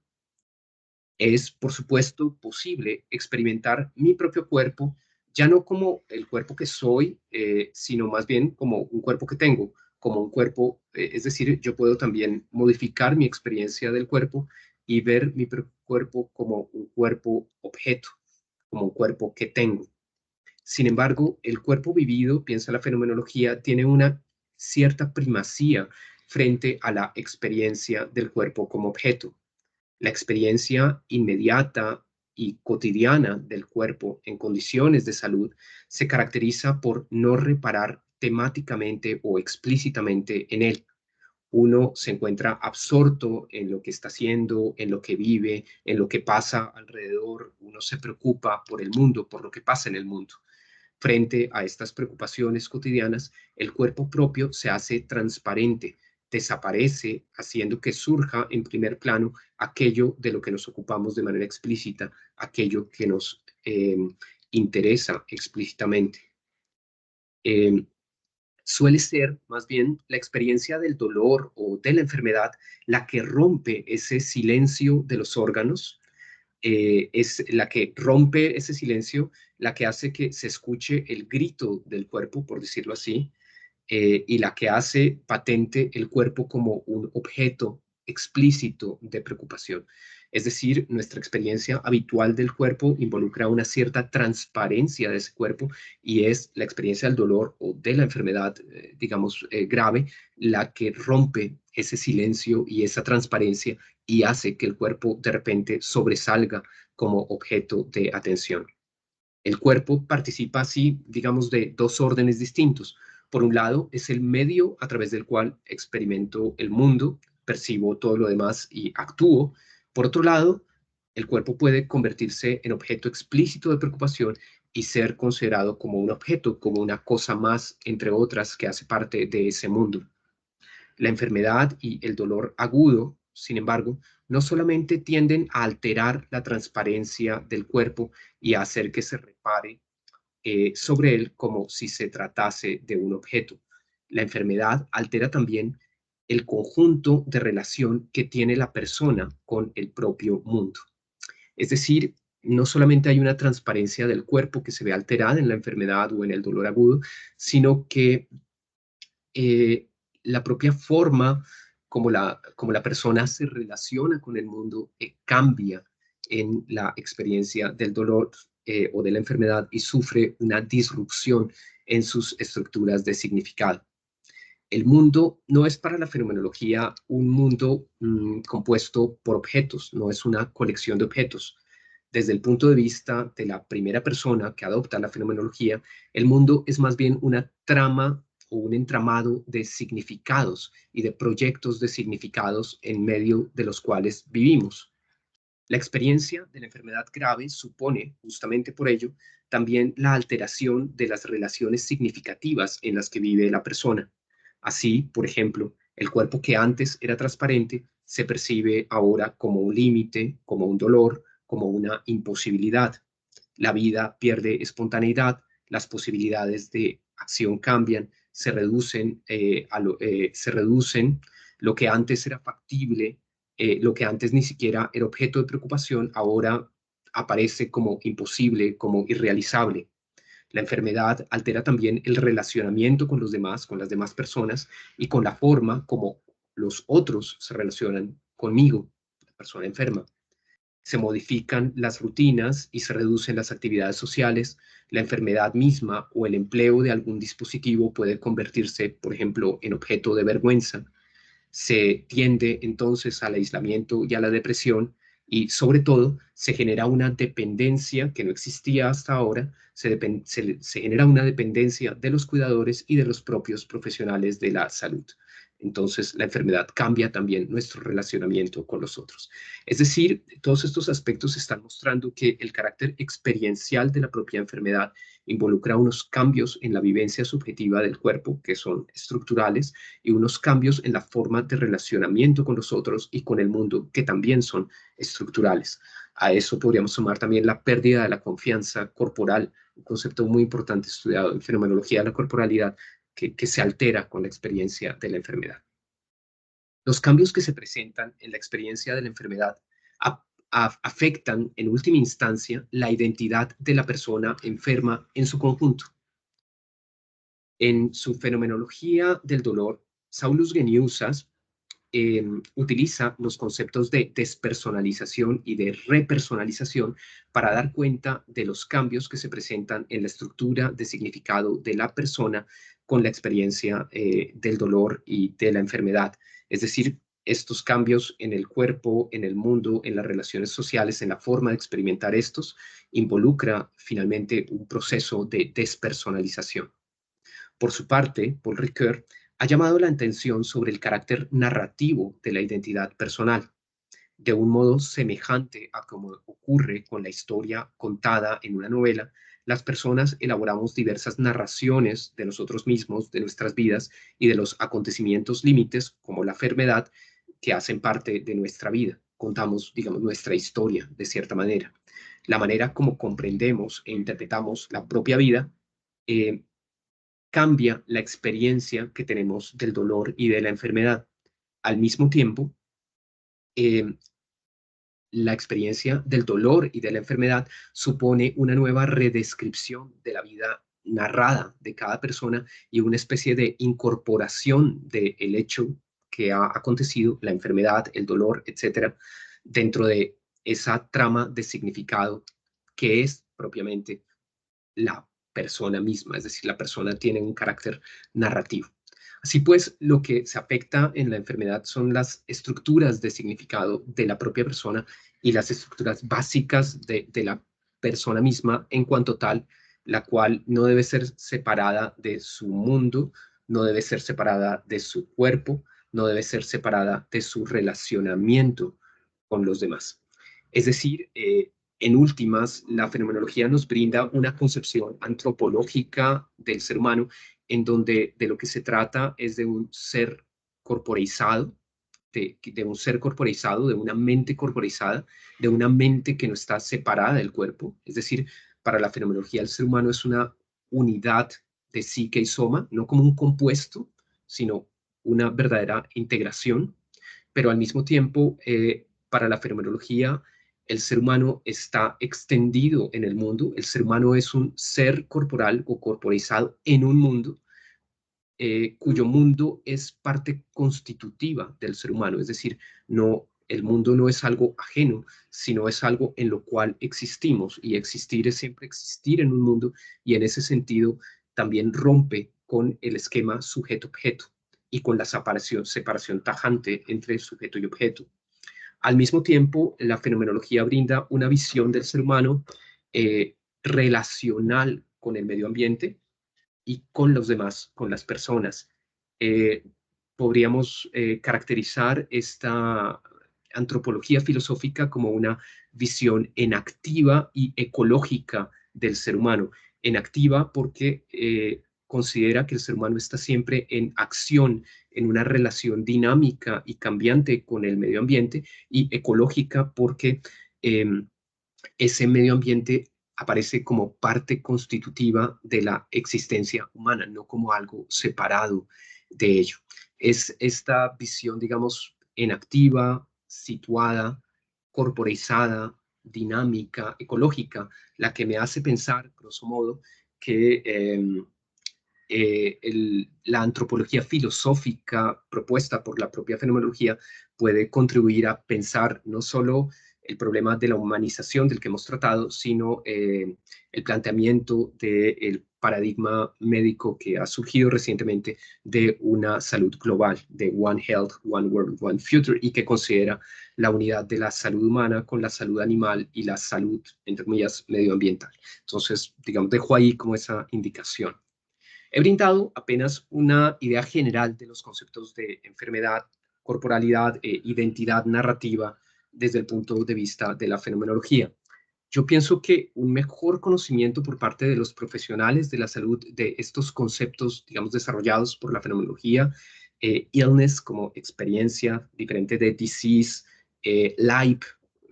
Es, por supuesto, posible experimentar mi propio cuerpo, ya no como el cuerpo que soy, sino más bien como un cuerpo que tengo, como un cuerpo, es decir, yo puedo también modificar mi experiencia del cuerpo y ver mi propio cuerpo como un cuerpo objeto, como un cuerpo que tengo. Sin embargo, el cuerpo vivido, piensa la fenomenología, tiene una cierta primacía frente a la experiencia del cuerpo como objeto. La experiencia inmediata y cotidiana del cuerpo en condiciones de salud se caracteriza por no reparar temáticamente o explícitamente en él. Uno se encuentra absorto en lo que está haciendo, en lo que vive, en lo que pasa alrededor. Uno se preocupa por el mundo, por lo que pasa en el mundo. Frente a estas preocupaciones cotidianas, el cuerpo propio se hace transparente, desaparece, haciendo que surja en primer plano aquello de lo que nos ocupamos de manera explícita, aquello que nos interesa explícitamente. Eh, Suele ser más bien la experiencia del dolor o de la enfermedad la que rompe ese silencio de los órganos, es la que rompe ese silencio, la que hace que se escuche el grito del cuerpo, por decirlo así, y la que hace patente el cuerpo como un objeto explícito de preocupación. Es decir, nuestra experiencia habitual del cuerpo involucra una cierta transparencia de ese cuerpo y es la experiencia del dolor o de la enfermedad, digamos, grave, la que rompe ese silencio y esa transparencia y hace que el cuerpo de repente sobresalga como objeto de atención. El cuerpo participa así, digamos, de dos órdenes distintos. Por un lado, es el medio a través del cual experimento el mundo, percibo todo lo demás y actúo. Por otro lado, el cuerpo puede convertirse en objeto explícito de preocupación y ser considerado como un objeto, como una cosa más, entre otras, que hace parte de ese mundo. La enfermedad y el dolor agudo, sin embargo, no solamente tienden a alterar la transparencia del cuerpo y a hacer que se repare sobre él como si se tratase de un objeto. La enfermedad altera también el conjunto de relación que tiene la persona con el propio mundo. Es decir, no solamente hay una transparencia del cuerpo que se ve alterada en la enfermedad o en el dolor agudo, sino que eh, la propia forma como la persona se relaciona con el mundo cambia en la experiencia del dolor o de la enfermedad y sufre una disrupción en sus estructuras de significado. El mundo no es para la fenomenología un mundo compuesto por objetos, no es una colección de objetos. Desde el punto de vista de la primera persona que adopta la fenomenología, el mundo es más bien una trama o un entramado de significados y de proyectos de significados en medio de los cuales vivimos. La experiencia de la enfermedad grave supone, justamente por ello, también la alteración de las relaciones significativas en las que vive la persona. Así, por ejemplo, el cuerpo que antes era transparente se percibe ahora como un límite, como un dolor, como una imposibilidad. La vida pierde espontaneidad, las posibilidades de acción cambian, se reducen, lo que antes era factible, lo que antes ni siquiera era objeto de preocupación, ahora aparece como imposible, como irrealizable. La enfermedad altera también el relacionamiento con los demás, con las demás personas y con la forma como los otros se relacionan conmigo, la persona enferma. Se modifican las rutinas y se reducen las actividades sociales. La enfermedad misma o el empleo de algún dispositivo puede convertirse, por ejemplo, en objeto de vergüenza. Se tiende entonces al aislamiento y a la depresión y sobre todo se genera una dependencia que no existía hasta ahora, se genera una dependencia de los cuidadores y de los propios profesionales de la salud. Entonces la enfermedad cambia también nuestro relacionamiento con los otros. Es decir, todos estos aspectos están mostrando que el carácter experiencial de la propia enfermedad involucra unos cambios en la vivencia subjetiva del cuerpo, que son estructurales, y unos cambios en la forma de relacionamiento con los otros y con el mundo, que también son estructurales. A eso podríamos sumar también la pérdida de la confianza corporal, un concepto muy importante estudiado en fenomenología de la corporalidad, que se altera con la experiencia de la enfermedad. Los cambios que se presentan en la experiencia de la enfermedad afectan en última instancia la identidad de la persona enferma en su conjunto. En su fenomenología del dolor, Saulus Geniusas utiliza los conceptos de despersonalización y de repersonalización para dar cuenta de los cambios que se presentan en la estructura de significado de la persona con la experiencia del dolor y de la enfermedad. Es decir, estos cambios en el cuerpo, en el mundo, en las relaciones sociales, en la forma de experimentar estos, involucra finalmente un proceso de despersonalización. Por su parte, Paul Ricoeur ha llamado la atención sobre el carácter narrativo de la identidad personal, de un modo semejante a como ocurre con la historia contada en una novela. Las personas elaboramos diversas narraciones de nosotros mismos, de nuestras vidas y de los acontecimientos límites, como la enfermedad, que hacen parte de nuestra vida. Contamos, digamos, nuestra historia de cierta manera. La manera como comprendemos e interpretamos la propia vida cambia la experiencia que tenemos del dolor y de la enfermedad. Al mismo tiempo, eh, la experiencia del dolor y de la enfermedad supone una nueva redescripción de la vida narrada de cada persona y una especie de incorporación del hecho que ha acontecido, la enfermedad, el dolor, etcétera, dentro de esa trama de significado que es propiamente la persona misma, es decir, la persona tiene un carácter narrativo. Así pues, lo que se afecta en la enfermedad son las estructuras de significado de la propia persona y las estructuras básicas de la persona misma en cuanto tal, la cual no debe ser separada de su mundo, no debe ser separada de su cuerpo, no debe ser separada de su relacionamiento con los demás. Es decir, en últimas, la fenomenología nos brinda una concepción antropológica del ser humano en donde de lo que se trata es de un ser corporeizado, de un ser corporeizado, de una mente corporeizada, de una mente que no está separada del cuerpo. Es decir, para la fenomenología el ser humano es una unidad de psique y soma, no como un compuesto, sino una verdadera integración, pero al mismo tiempo, para la fenomenología, el ser humano está extendido en el mundo, el ser humano es un ser corporal o corporizado en un mundo, cuyo mundo es parte constitutiva del ser humano, es decir, no, el mundo no es algo ajeno, sino es algo en lo cual existimos, y existir es siempre existir en un mundo, y en ese sentido también rompe con el esquema sujeto-objeto y con la separación tajante entre sujeto y objeto. Al mismo tiempo, la fenomenología brinda una visión del ser humano relacional con el medio ambiente y con los demás, con las personas. Eh, Podríamos caracterizar esta antropología filosófica como una visión enactiva y ecológica del ser humano. Enactiva porque considera que el ser humano está siempre en acción, en una relación dinámica y cambiante con el medio ambiente, y ecológica porque eh, ese medio ambiente aparece como parte constitutiva de la existencia humana, no como algo separado de ello. Es esta visión, digamos, enactiva, situada, corporeizada, dinámica, ecológica, la que me hace pensar, grosso modo, que la antropología filosófica propuesta por la propia fenomenología puede contribuir a pensar no solo el problema de la humanización del que hemos tratado, sino el planteamiento del paradigma médico que ha surgido recientemente de una salud global, de One Health, One World, One Future, y que considera la unidad de la salud humana con la salud animal y la salud, entre comillas, medioambiental. Entonces, digamos, dejo ahí como esa indicación. He brindado apenas una idea general de los conceptos de enfermedad, corporalidad e identidad narrativa desde el punto de vista de la fenomenología. Yo pienso que un mejor conocimiento por parte de los profesionales de la salud de estos conceptos, digamos, desarrollados por la fenomenología, illness como experiencia, diferente de disease, life,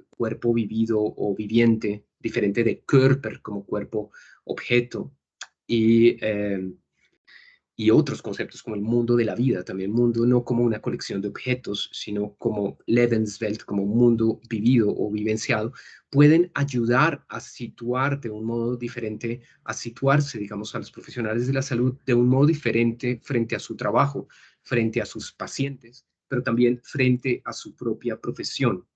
cuerpo vivido o viviente, diferente de Körper como cuerpo objeto, y y otros conceptos como el mundo de la vida, también mundo no como una colección de objetos, sino como Lebenswelt, como mundo vivido o vivenciado, pueden ayudar a situar de un modo diferente, a situarse, digamos, a los profesionales de la salud de un modo diferente frente a su trabajo, frente a sus pacientes, pero también frente a su propia profesión.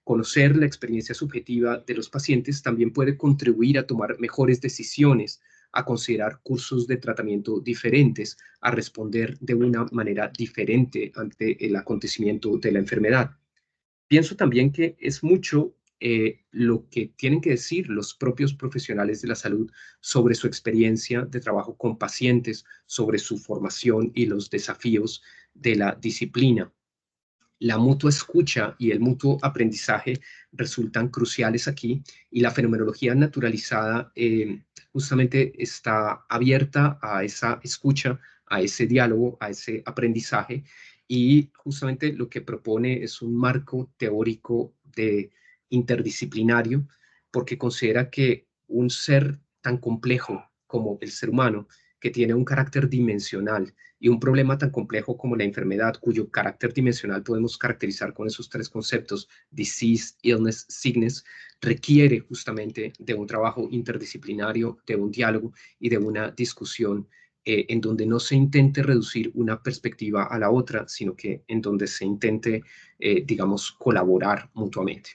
Conocer la experiencia subjetiva de los pacientes también puede contribuir a tomar mejores decisiones, a considerar cursos de tratamiento diferentes, a responder de una manera diferente ante el acontecimiento de la enfermedad. Pienso también que es mucho lo que tienen que decir los propios profesionales de la salud sobre su experiencia de trabajo con pacientes, sobre su formación y los desafíos de la disciplina. La mutua escucha y el mutuo aprendizaje resultan cruciales aquí, y la fenomenología naturalizada justamente está abierta a esa escucha, a ese diálogo, a ese aprendizaje, y justamente lo que propone es un marco teórico de interdisciplinario, porque considera que un ser tan complejo como el ser humano, que tiene un carácter dimensional, y un problema tan complejo como la enfermedad, cuyo carácter dimensional podemos caracterizar con esos tres conceptos, disease, illness, sickness, requiere justamente de un trabajo interdisciplinario, de un diálogo y de una discusión en donde no se intente reducir una perspectiva a la otra, sino que en donde se intente, digamos, colaborar mutuamente.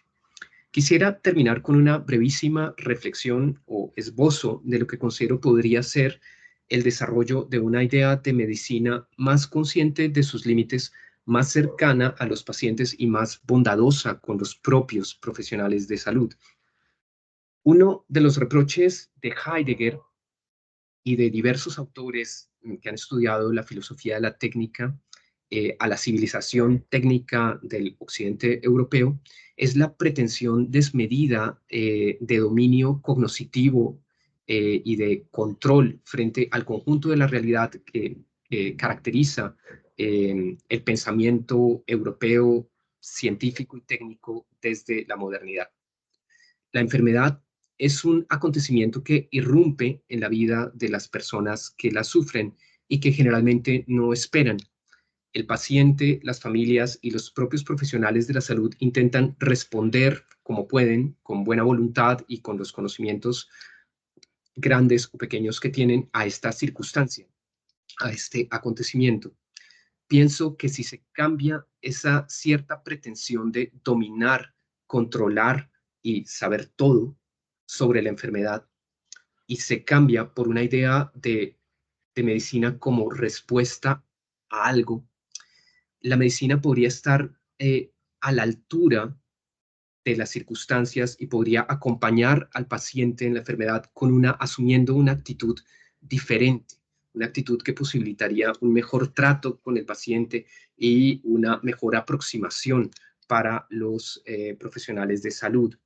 Quisiera terminar con una brevísima reflexión o esbozo de lo que considero podría ser el desarrollo de una idea de medicina más consciente de sus límites, más cercana a los pacientes y más bondadosa con los propios profesionales de salud. Uno de los reproches de Heidegger y de diversos autores que han estudiado la filosofía de la técnica a la civilización técnica del occidente europeo es la pretensión desmedida de dominio cognoscitivo y de control frente al conjunto de la realidad que caracteriza el pensamiento europeo científico y técnico desde la modernidad. La enfermedad es un acontecimiento que irrumpe en la vida de las personas que la sufren y que generalmente no esperan. El paciente, las familias y los propios profesionales de la salud intentan responder como pueden, con buena voluntad y con los conocimientos grandes o pequeños que tienen a esta circunstancia, a este acontecimiento. Pienso que si se cambia esa cierta pretensión de dominar, controlar y saber todo sobre la enfermedad, y se cambia por una idea de medicina como respuesta a algo, la medicina podría estar a la altura de las circunstancias y podría acompañar al paciente en la enfermedad asumiendo una actitud diferente, una actitud que posibilitaría un mejor trato con el paciente y una mejor aproximación para los profesionales de salud.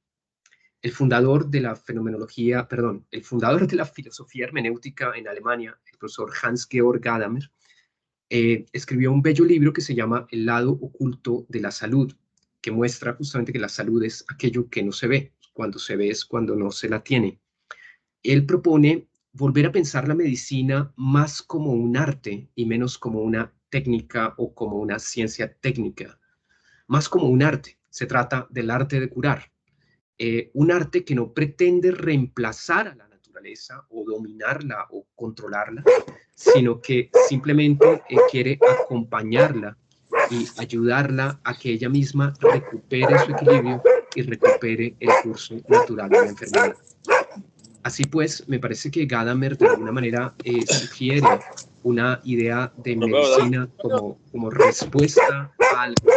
El fundador de la fenomenología, perdón, el fundador de la filosofía hermenéutica en Alemania, el profesor Hans-Georg Gadamer, escribió un bello libro que se llama El lado oculto de la salud, que muestra justamente que la salud es aquello que no se ve, cuando se ve es cuando no se la tiene. Él propone volver a pensar la medicina más como un arte y menos como una técnica o como una ciencia técnica, más como un arte. Se trata del arte de curar, un arte que no pretende reemplazar a la naturaleza o dominarla o controlarla, sino que simplemente quiere acompañarla y ayudarla a que ella misma recupere su equilibrio y recupere el curso natural de la enfermedad. Así pues, me parece que Gadamer de alguna manera sugiere una idea de medicina como respuesta a algo,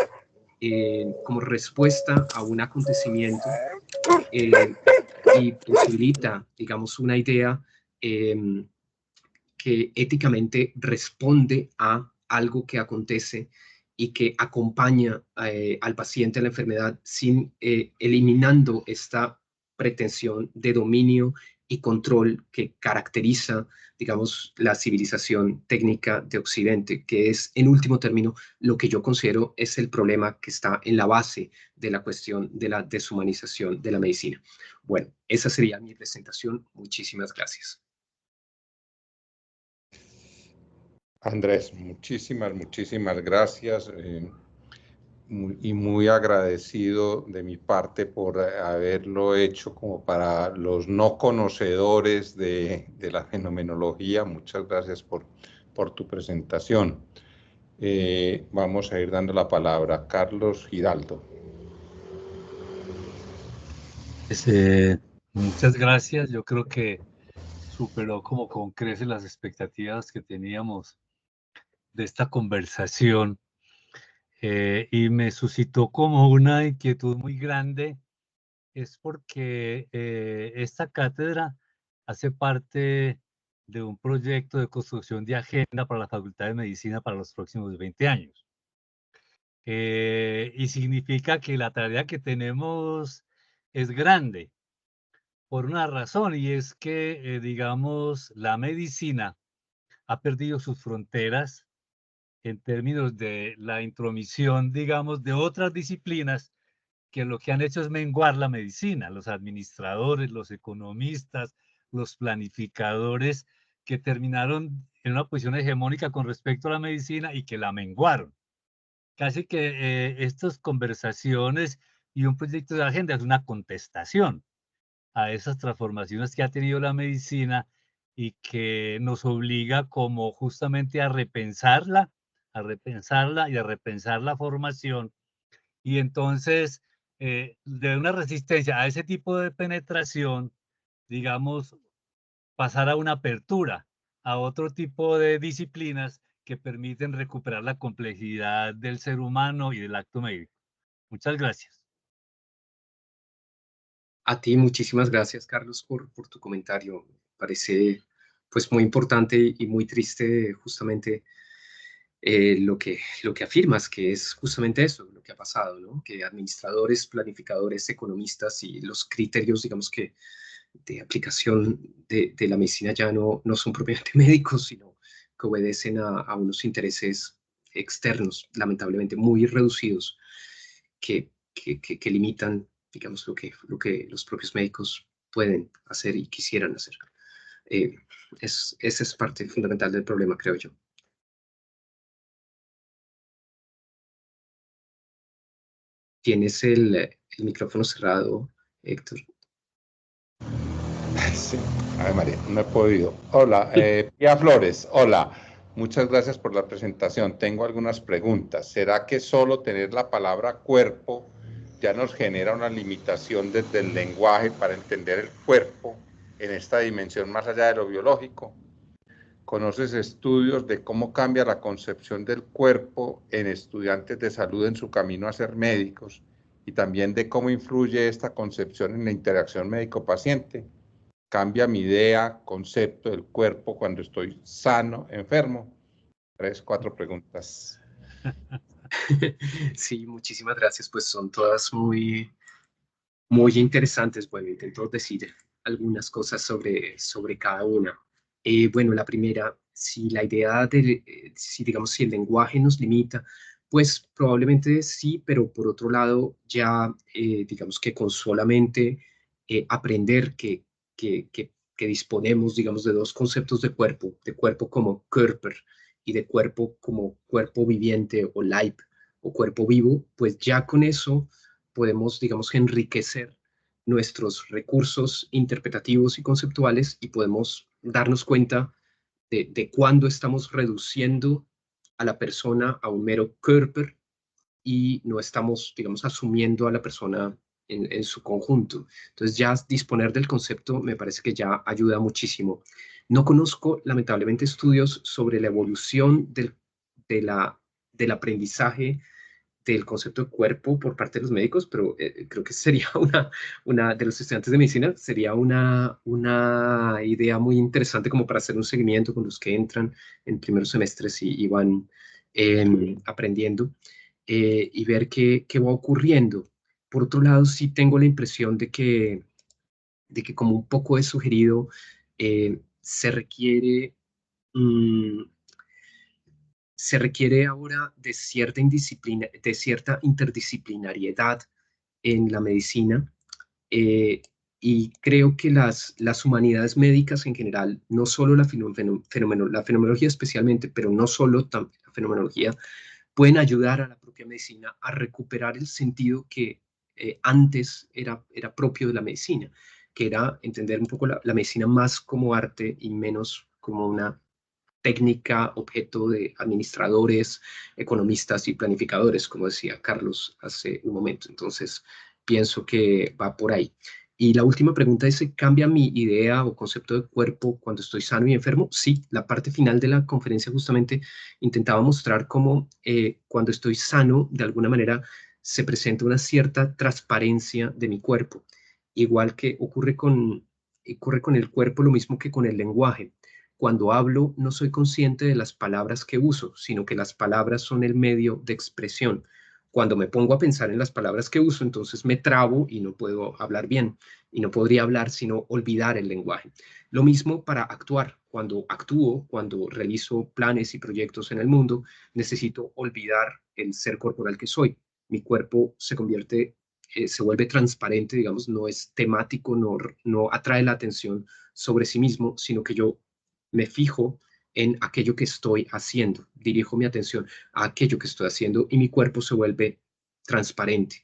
como respuesta a un acontecimiento, y posibilita, digamos, una idea que éticamente responde a algo que acontece y que acompaña al paciente a la enfermedad sin eliminando esta pretensión de dominio y control que caracteriza, digamos, la civilización técnica de Occidente, que es, en último término, lo que yo considero es el problema que está en la base de la cuestión de la deshumanización de la medicina. Bueno, esa sería mi presentación. Muchísimas gracias. Andrés, muchísimas gracias. Y muy agradecido de mi parte por haberlo hecho como para los no conocedores de la fenomenología. Muchas gracias por tu presentación. Vamos a ir dando la palabra a Carlos Giraldo. Muchas gracias. Yo creo que superó como con creces las expectativas que teníamos de esta conversación, y me suscitó como una inquietud muy grande. Es porque esta cátedra hace parte de un proyecto de construcción de agenda para la Facultad de Medicina para los próximos 20 años. Y significa que la tarea que tenemos es grande por una razón, y es que, digamos, la medicina ha perdido sus fronteras en términos de la intromisión, digamos, de otras disciplinas que lo que han hecho es menguar la medicina, los administradores, los economistas, los planificadores, que terminaron en una posición hegemónica con respecto a la medicina y que la menguaron. Casi que estas conversaciones y un proyecto de agenda es una contestación a esas transformaciones que ha tenido la medicina y que nos obliga como justamente a repensarla y a repensar la formación. Y entonces, de una resistencia a ese tipo de penetración, digamos, pasar a una apertura a otro tipo de disciplinas que permiten recuperar la complejidad del ser humano y del acto médico. Muchas gracias. A ti, muchísimas gracias, Carlos, por tu comentario. Parece pues muy importante y muy triste justamente lo que afirmas, que es justamente eso, lo que ha pasado, ¿no? Que administradores, planificadores, economistas y los criterios, digamos que de aplicación de la medicina ya no son propiamente médicos, sino que obedecen a unos intereses externos, lamentablemente muy reducidos, que limitan, digamos, lo que los propios médicos pueden hacer y quisieran hacer. Esa es parte fundamental del problema, creo yo. Tienes el micrófono cerrado, Héctor. Sí, ay María, no he podido. Hola, Pía Flores, hola. Muchas gracias por la presentación. Tengo algunas preguntas. ¿Será que solo tener la palabra cuerpo ya nos genera una limitación desde el lenguaje para entender el cuerpo en esta dimensión más allá de lo biológico? ¿Conoces estudios de cómo cambia la concepción del cuerpo en estudiantes de salud en su camino a ser médicos y también de cómo influye esta concepción en la interacción médico-paciente? ¿Cambia mi idea, concepto del cuerpo cuando estoy sano, enfermo? 3, 4 preguntas. Sí, muchísimas gracias. Pues son todas muy interesantes. Bueno, intento decir algunas cosas sobre cada una. Bueno, la primera, si la idea si digamos, si el lenguaje nos limita, pues probablemente sí, pero por otro lado, ya digamos que con solamente aprender que disponemos, digamos, de dos conceptos de cuerpo como Körper y de cuerpo como cuerpo viviente o Leib o cuerpo vivo, pues ya con eso podemos, digamos, enriquecer nuestros recursos interpretativos y conceptuales y podemos darnos cuenta de cuándo estamos reduciendo a la persona a un mero Körper y no estamos, digamos, asumiendo a la persona en su conjunto. Entonces ya disponer del concepto me parece que ya ayuda muchísimo. No conozco, lamentablemente, estudios sobre la evolución del aprendizaje del concepto de cuerpo por parte de los médicos, pero creo que sería una de los estudiantes de medicina, sería una idea muy interesante como para hacer un seguimiento con los que entran en primeros semestres y van aprendiendo y ver qué va ocurriendo. Por otro lado, sí tengo la impresión de que como un poco he sugerido, se requiere... se requiere ahora de cierta interdisciplinariedad en la medicina y creo que las humanidades médicas en general, no solo la fenomenología especialmente, pero no solo la fenomenología, pueden ayudar a la propia medicina a recuperar el sentido que antes era propio de la medicina, que era entender un poco la medicina más como arte y menos como una técnica objeto de administradores, economistas y planificadores, como decía Carlos hace un momento. Entonces, pienso que va por ahí. Y la última pregunta es, ¿cambia mi idea o concepto de cuerpo cuando estoy sano y enfermo? Sí, la parte final de la conferencia justamente intentaba mostrar cómo cuando estoy sano, de alguna manera, se presenta una cierta transparencia de mi cuerpo. Igual que ocurre con el cuerpo, lo mismo que con el lenguaje. Cuando hablo, no soy consciente de las palabras que uso, sino que las palabras son el medio de expresión. Cuando me pongo a pensar en las palabras que uso, entonces me trabo y no puedo hablar bien. Y no podría hablar sino olvidar el lenguaje. Lo mismo para actuar. Cuando actúo, cuando realizo planes y proyectos en el mundo, necesito olvidar el ser corporal que soy. Mi cuerpo se vuelve transparente, digamos, no es temático, no atrae la atención sobre sí mismo, sino que yo me fijo en aquello que estoy haciendo, dirijo mi atención a aquello que estoy haciendo y mi cuerpo se vuelve transparente.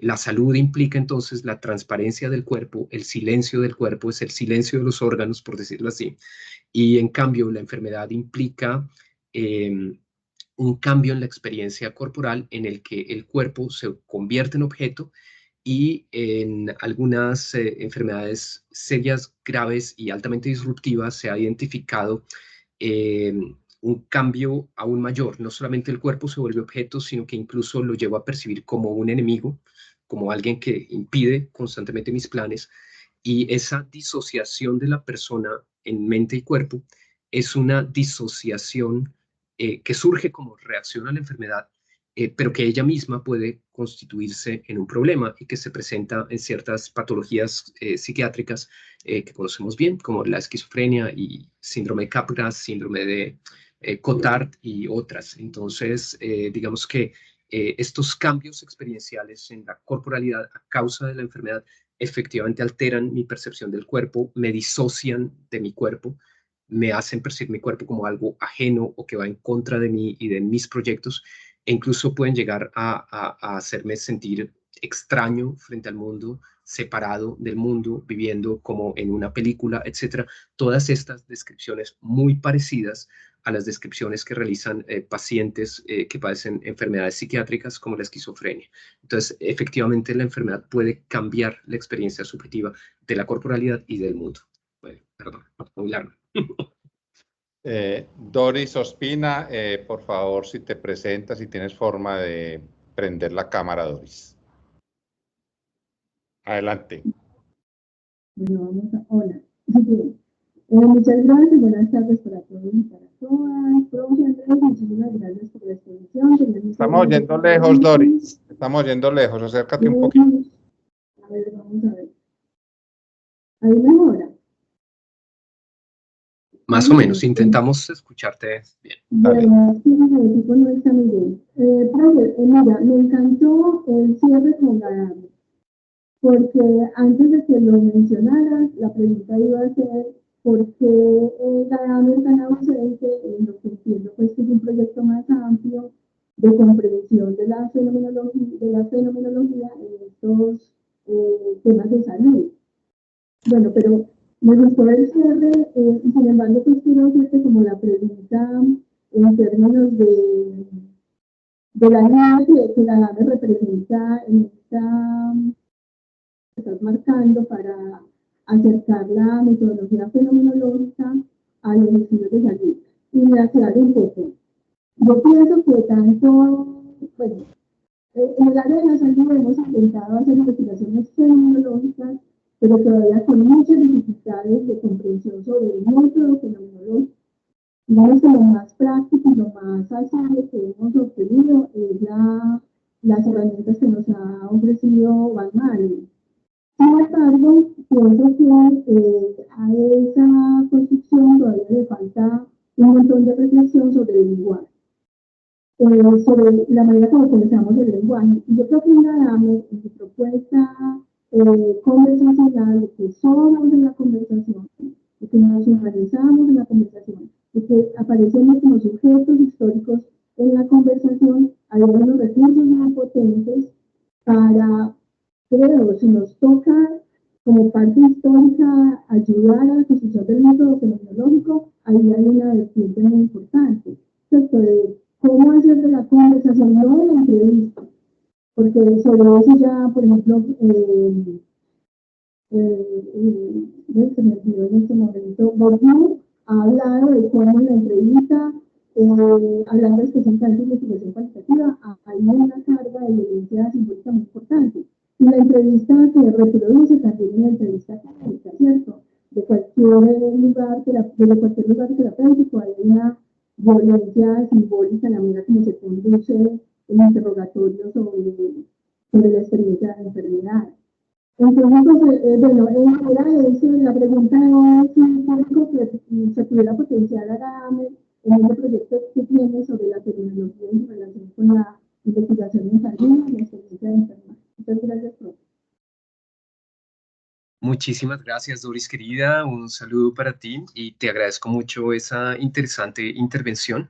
La salud implica entonces la transparencia del cuerpo, el silencio del cuerpo es el silencio de los órganos, por decirlo así, y en cambio la enfermedad implica un cambio en la experiencia corporal en el que el cuerpo se convierte en objeto y en algunas enfermedades serias, graves y altamente disruptivas se ha identificado un cambio aún mayor. No solamente el cuerpo se vuelve objeto, sino que incluso lo llevo a percibir como un enemigo, como alguien que impide constantemente mis planes. Y esa disociación de la persona en mente y cuerpo es una disociación que surge como reacción a la enfermedad, pero que ella misma puede constituirse en un problema y que se presenta en ciertas patologías psiquiátricas que conocemos bien, como la esquizofrenia y síndrome de Capgras, síndrome de Cotard y otras. Entonces, digamos que estos cambios experienciales en la corporalidad a causa de la enfermedad efectivamente alteran mi percepción del cuerpo, me disocian de mi cuerpo, me hacen percibir mi cuerpo como algo ajeno o que va en contra de mí y de mis proyectos, e incluso pueden llegar a hacerme sentir extraño frente al mundo, separado del mundo, viviendo como en una película, etcétera. Todas estas descripciones muy parecidas a las descripciones que realizan pacientes que padecen enfermedades psiquiátricas como la esquizofrenia. Entonces, efectivamente, la enfermedad puede cambiar la experiencia subjetiva de la corporalidad y del mundo. Bueno, perdón, muy largo. Doris Ospina, por favor, si te presentas, si tienes forma de prender la cámara, Doris. Adelante. Bueno, vamos a... Hola. Muchas gracias y buenas tardes para todos y para todas. Profe Andrés, muchísimas gracias por la exposición. Estamos oyendo lejos, Doris. Estamos oyendo lejos. Acércate un poquito. A ver, vamos a ver. ¿Ahí mejora? Más o menos, intentamos escucharte bien. Bueno, sí, el equipo no está muy bien. Profe, mira, me encantó el cierre con Gadame, porque antes de que lo mencionaras, la pregunta iba a ser ¿por qué Gadame es tan ausente en lo que entiendo pues, que es un proyecto más amplio de comprensión de la fenomenología en estos temas de salud? Bueno, pero me gustó el cierre y sin embargo pues quiero hacerte como la pregunta en términos de la idea que Gadame representa en esta estás marcando para acercar la metodología fenomenológica a los estudios de salud. Y me aclaro un poco. Yo pienso que tanto, bueno, en el área de la salud hemos intentado hacer investigaciones fenomenológicas, pero todavía con muchas dificultades de comprensión sobre el método fenomenológico. Digamos que lo más práctico y lo más ágil que hemos obtenido es las herramientas que nos ha ofrecido Van Malen. Sin embargo, pienso que a esa construcción todavía le falta un montón de reflexión sobre el lenguaje. Sobre la manera como pensamos el lenguaje. Y yo creo que Adame, en su propuesta conversacional, de que somos en la conversación, de que nos humanizamos en la conversación, de que aparecemos como sujetos históricos en la conversación, hay unos recursos muy potentes para, creo, si nos toca como parte histórica ayudar a la construcción del método fenomenológico, ahí hay una vertiente muy importante, ¿cierto? De cómo hacer de la conversación, no de la entrevista, porque sobre eso ya, por ejemplo, se me olvidó en este momento, Bourdieu ha hablado de cómo en la entrevista, hablando específicamente de investigación cualitativa, hay una carga de violencia simbólica muy importante. Y la entrevista se reproduce también en la entrevista académica, ¿cierto? De cualquier lugar terapéutico hay una violencia simbólica en la manera como se conduce el interrogatorio sobre la experiencia de la enfermedad. Entonces, bueno, era eso, la pregunta es si el público que se pudiera potenciar Adame en este proyecto que tiene sobre la terminología en relación con la investigación en salud y la experiencia de enfermedad. Muchas gracias, profe. Muchísimas gracias, Doris, querida. Un saludo para ti y te agradezco mucho esa interesante intervención.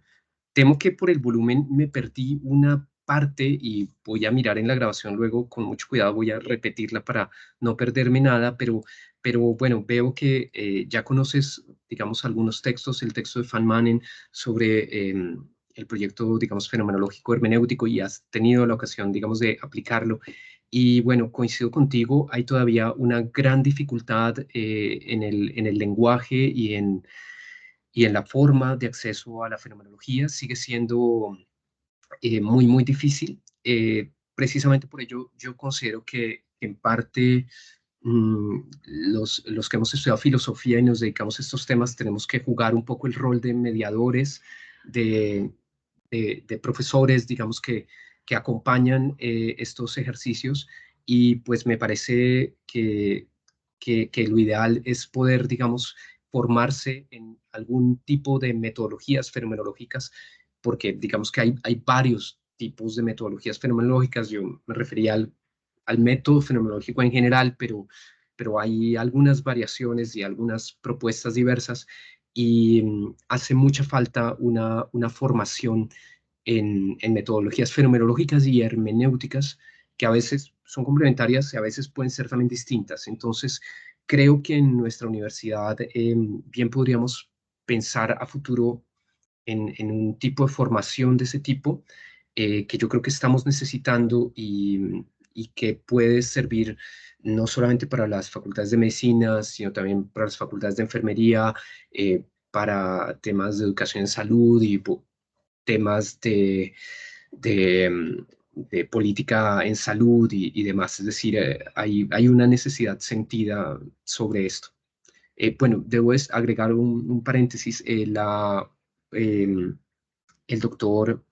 Temo que por el volumen me perdí una parte y voy a mirar en la grabación luego con mucho cuidado, voy a repetirla para no perderme nada, pero bueno, veo que ya conoces, digamos, algunos textos, el texto de Van Manen sobre el proyecto, digamos, fenomenológico hermenéutico y has tenido la ocasión, digamos, de aplicarlo. Y bueno, coincido contigo, hay todavía una gran dificultad en el lenguaje y en la forma de acceso a la fenomenología. Sigue siendo muy difícil. Precisamente por ello yo considero que en parte los que hemos estudiado filosofía y nos dedicamos a estos temas tenemos que jugar un poco el rol de mediadores, de profesores, digamos, que acompañan estos ejercicios y pues me parece que lo ideal es poder, digamos, formarse en algún tipo de metodologías fenomenológicas, porque digamos que hay varios tipos de metodologías fenomenológicas. Yo me refería al método fenomenológico en general, pero hay algunas variaciones y algunas propuestas diversas y hace mucha falta una formación en metodologías fenomenológicas y hermenéuticas que a veces son complementarias y a veces pueden ser también distintas. Entonces, creo que en nuestra universidad bien podríamos pensar a futuro en un tipo de formación de ese tipo que yo creo que estamos necesitando y que puede servir no solamente para las facultades de medicina, sino también para las facultades de enfermería, para temas de educación en salud y temas de política en salud y demás. Es decir, hay una necesidad sentida sobre esto. Bueno, debo agregar un paréntesis. El doctor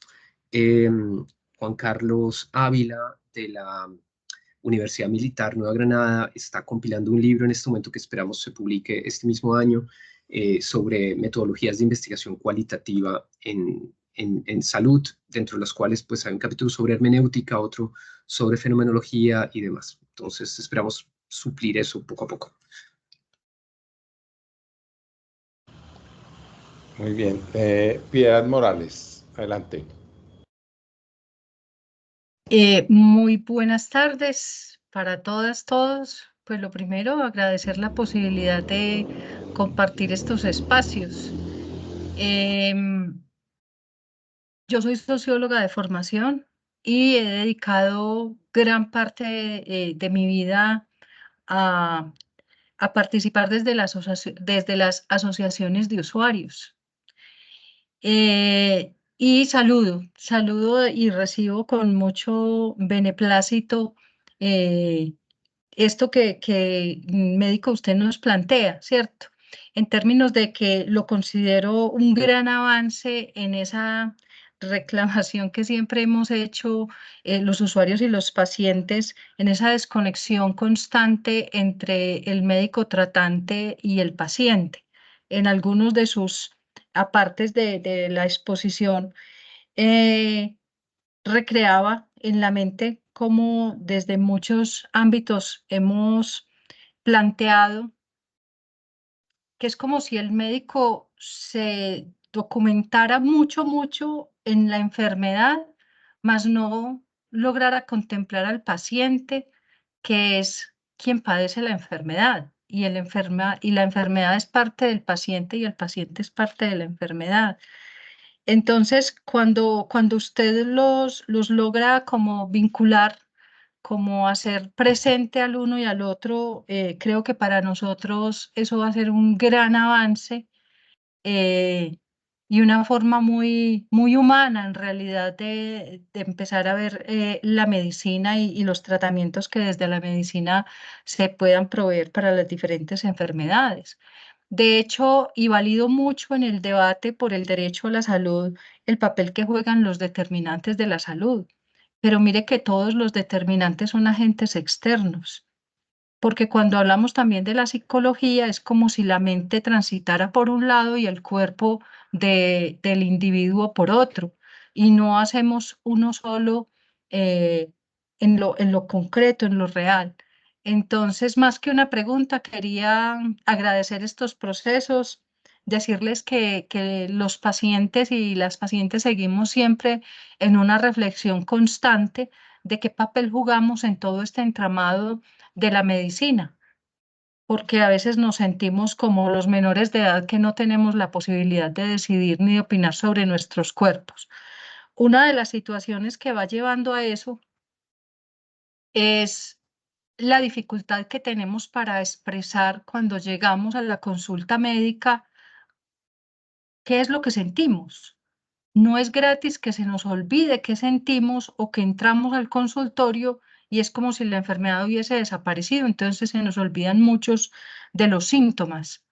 Juan Carlos Ávila de la Universidad Militar Nueva Granada está compilando un libro en este momento que esperamos se publique este mismo año sobre metodologías de investigación cualitativa en salud, dentro de las cuales pues hay un capítulo sobre hermenéutica, otro sobre fenomenología y demás. Entonces esperamos suplir eso poco a poco. Muy bien. Piedad Morales, adelante. Muy buenas tardes para todas, todos. Pues lo primero, agradecer la posibilidad de compartir estos espacios. Yo soy socióloga de formación y he dedicado gran parte de mi vida a participar desde las asociaciones de usuarios. Y saludo y recibo con mucho beneplácito esto que médico usted nos plantea, ¿cierto? En términos de que lo considero un gran avance en esa reclamación que siempre hemos hecho los usuarios y los pacientes, en esa desconexión constante entre el médico tratante y el paciente. En algunos de sus apartes de la exposición, recreaba en la mente cómo desde muchos ámbitos hemos planteado que es como si el médico se documentara mucho en la enfermedad, mas no lograra contemplar al paciente, que es quien padece la enfermedad. Y la enfermedad es parte del paciente y el paciente es parte de la enfermedad. Entonces, cuando usted los logra como vincular, como hacer presente al uno y al otro, creo que para nosotros eso va a ser un gran avance y una forma muy humana en realidad de empezar a ver la medicina y los tratamientos que desde la medicina se puedan proveer para las diferentes enfermedades. De hecho, y valido mucho en el debate por el derecho a la salud, el papel que juegan los determinantes de la salud. Pero mire que todos los determinantes son agentes externos, porque cuando hablamos también de la psicología es como si la mente transitara por un lado y el cuerpo del individuo por otro, y no hacemos uno solo en lo concreto, en lo real. Entonces, más que una pregunta, quería agradecer estos procesos, decirles que los pacientes y las pacientes seguimos siempre en una reflexión constante de qué papel jugamos en todo este entramado de la medicina, porque a veces nos sentimos como los menores de edad que no tenemos la posibilidad de decidir ni de opinar sobre nuestros cuerpos. Una de las situaciones que va llevando a eso es la dificultad que tenemos para expresar cuando llegamos a la consulta médica qué es lo que sentimos. No es gratis que se nos olvide qué sentimos o que entramos al consultorio y es como si la enfermedad hubiese desaparecido, entonces se nos olvidan muchos de los síntomas.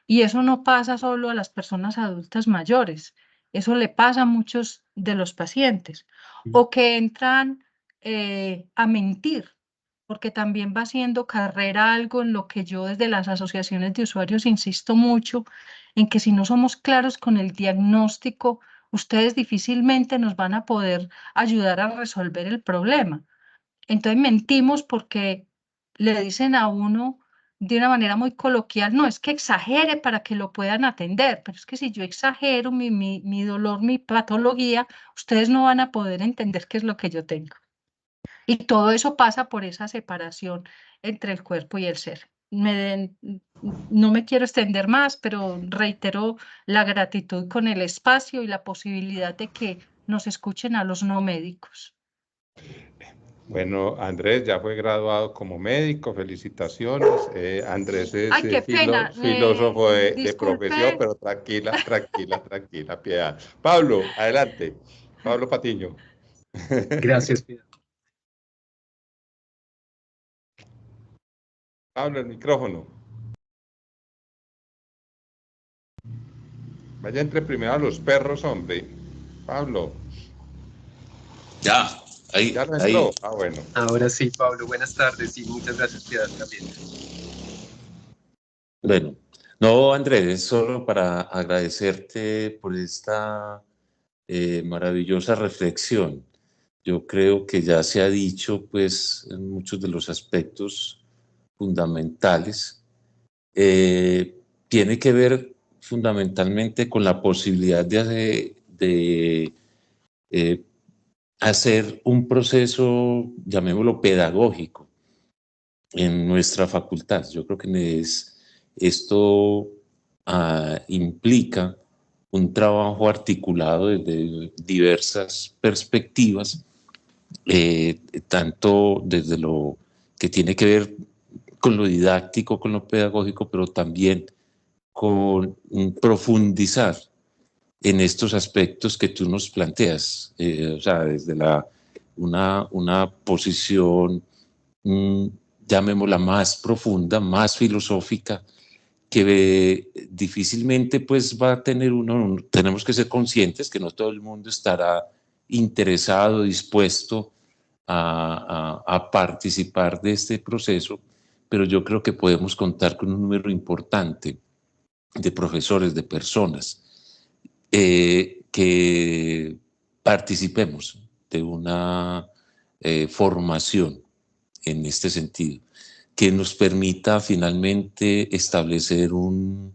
Y eso no pasa solo a las personas adultas mayores, eso le pasa a muchos de los pacientes. O que entran a mentir, porque también va haciendo carrera algo en lo que yo desde las asociaciones de usuarios insisto mucho, en que si no somos claros con el diagnóstico, ustedes difícilmente nos van a poder ayudar a resolver el problema. Entonces mentimos porque le dicen a uno de una manera muy coloquial, no, es que exagere para que lo puedan atender, pero es que si yo exagero mi dolor, mi patología, ustedes no van a poder entender qué es lo que yo tengo. Y todo eso pasa por esa separación entre el cuerpo y el ser. No me quiero extender más, pero reitero la gratitud con el espacio y la posibilidad de que nos escuchen a los no médicos. Bueno, Andrés ya fue graduado como médico, felicitaciones. Andrés es Ay, qué pena. filósofo de Disculpe. profesión, pero tranquila, Piedad. Pablo, adelante. Pablo Patiño. Gracias, Piedad. Pablo, el micrófono. Vaya entre primero a los perros, hombre. Pablo. Ya, ahí. ¿Ya lo entró? Ah, bueno. Ahora sí, Pablo, buenas tardes y muchas gracias, Piedad, también. Bueno, no, Andrés, es solo para agradecerte por esta maravillosa reflexión. Yo creo que ya se ha dicho, pues, en muchos de los aspectos fundamentales. Tiene que ver fundamentalmente con la posibilidad de hacer un proceso, llamémoslo pedagógico, en nuestra facultad. Yo creo que esto implica un trabajo articulado desde diversas perspectivas, tanto desde lo que tiene que ver con lo didáctico, con lo pedagógico, pero también con profundizar en estos aspectos que tú nos planteas, o sea, desde una posición, llamémosla más profunda, más filosófica, que difícilmente pues va a tener tenemos que ser conscientes que no todo el mundo estará interesado, dispuesto a participar de este proceso, pero yo creo que podemos contar con un número importante de profesores, de personas, que participemos de una formación en este sentido, que nos permita finalmente establecer un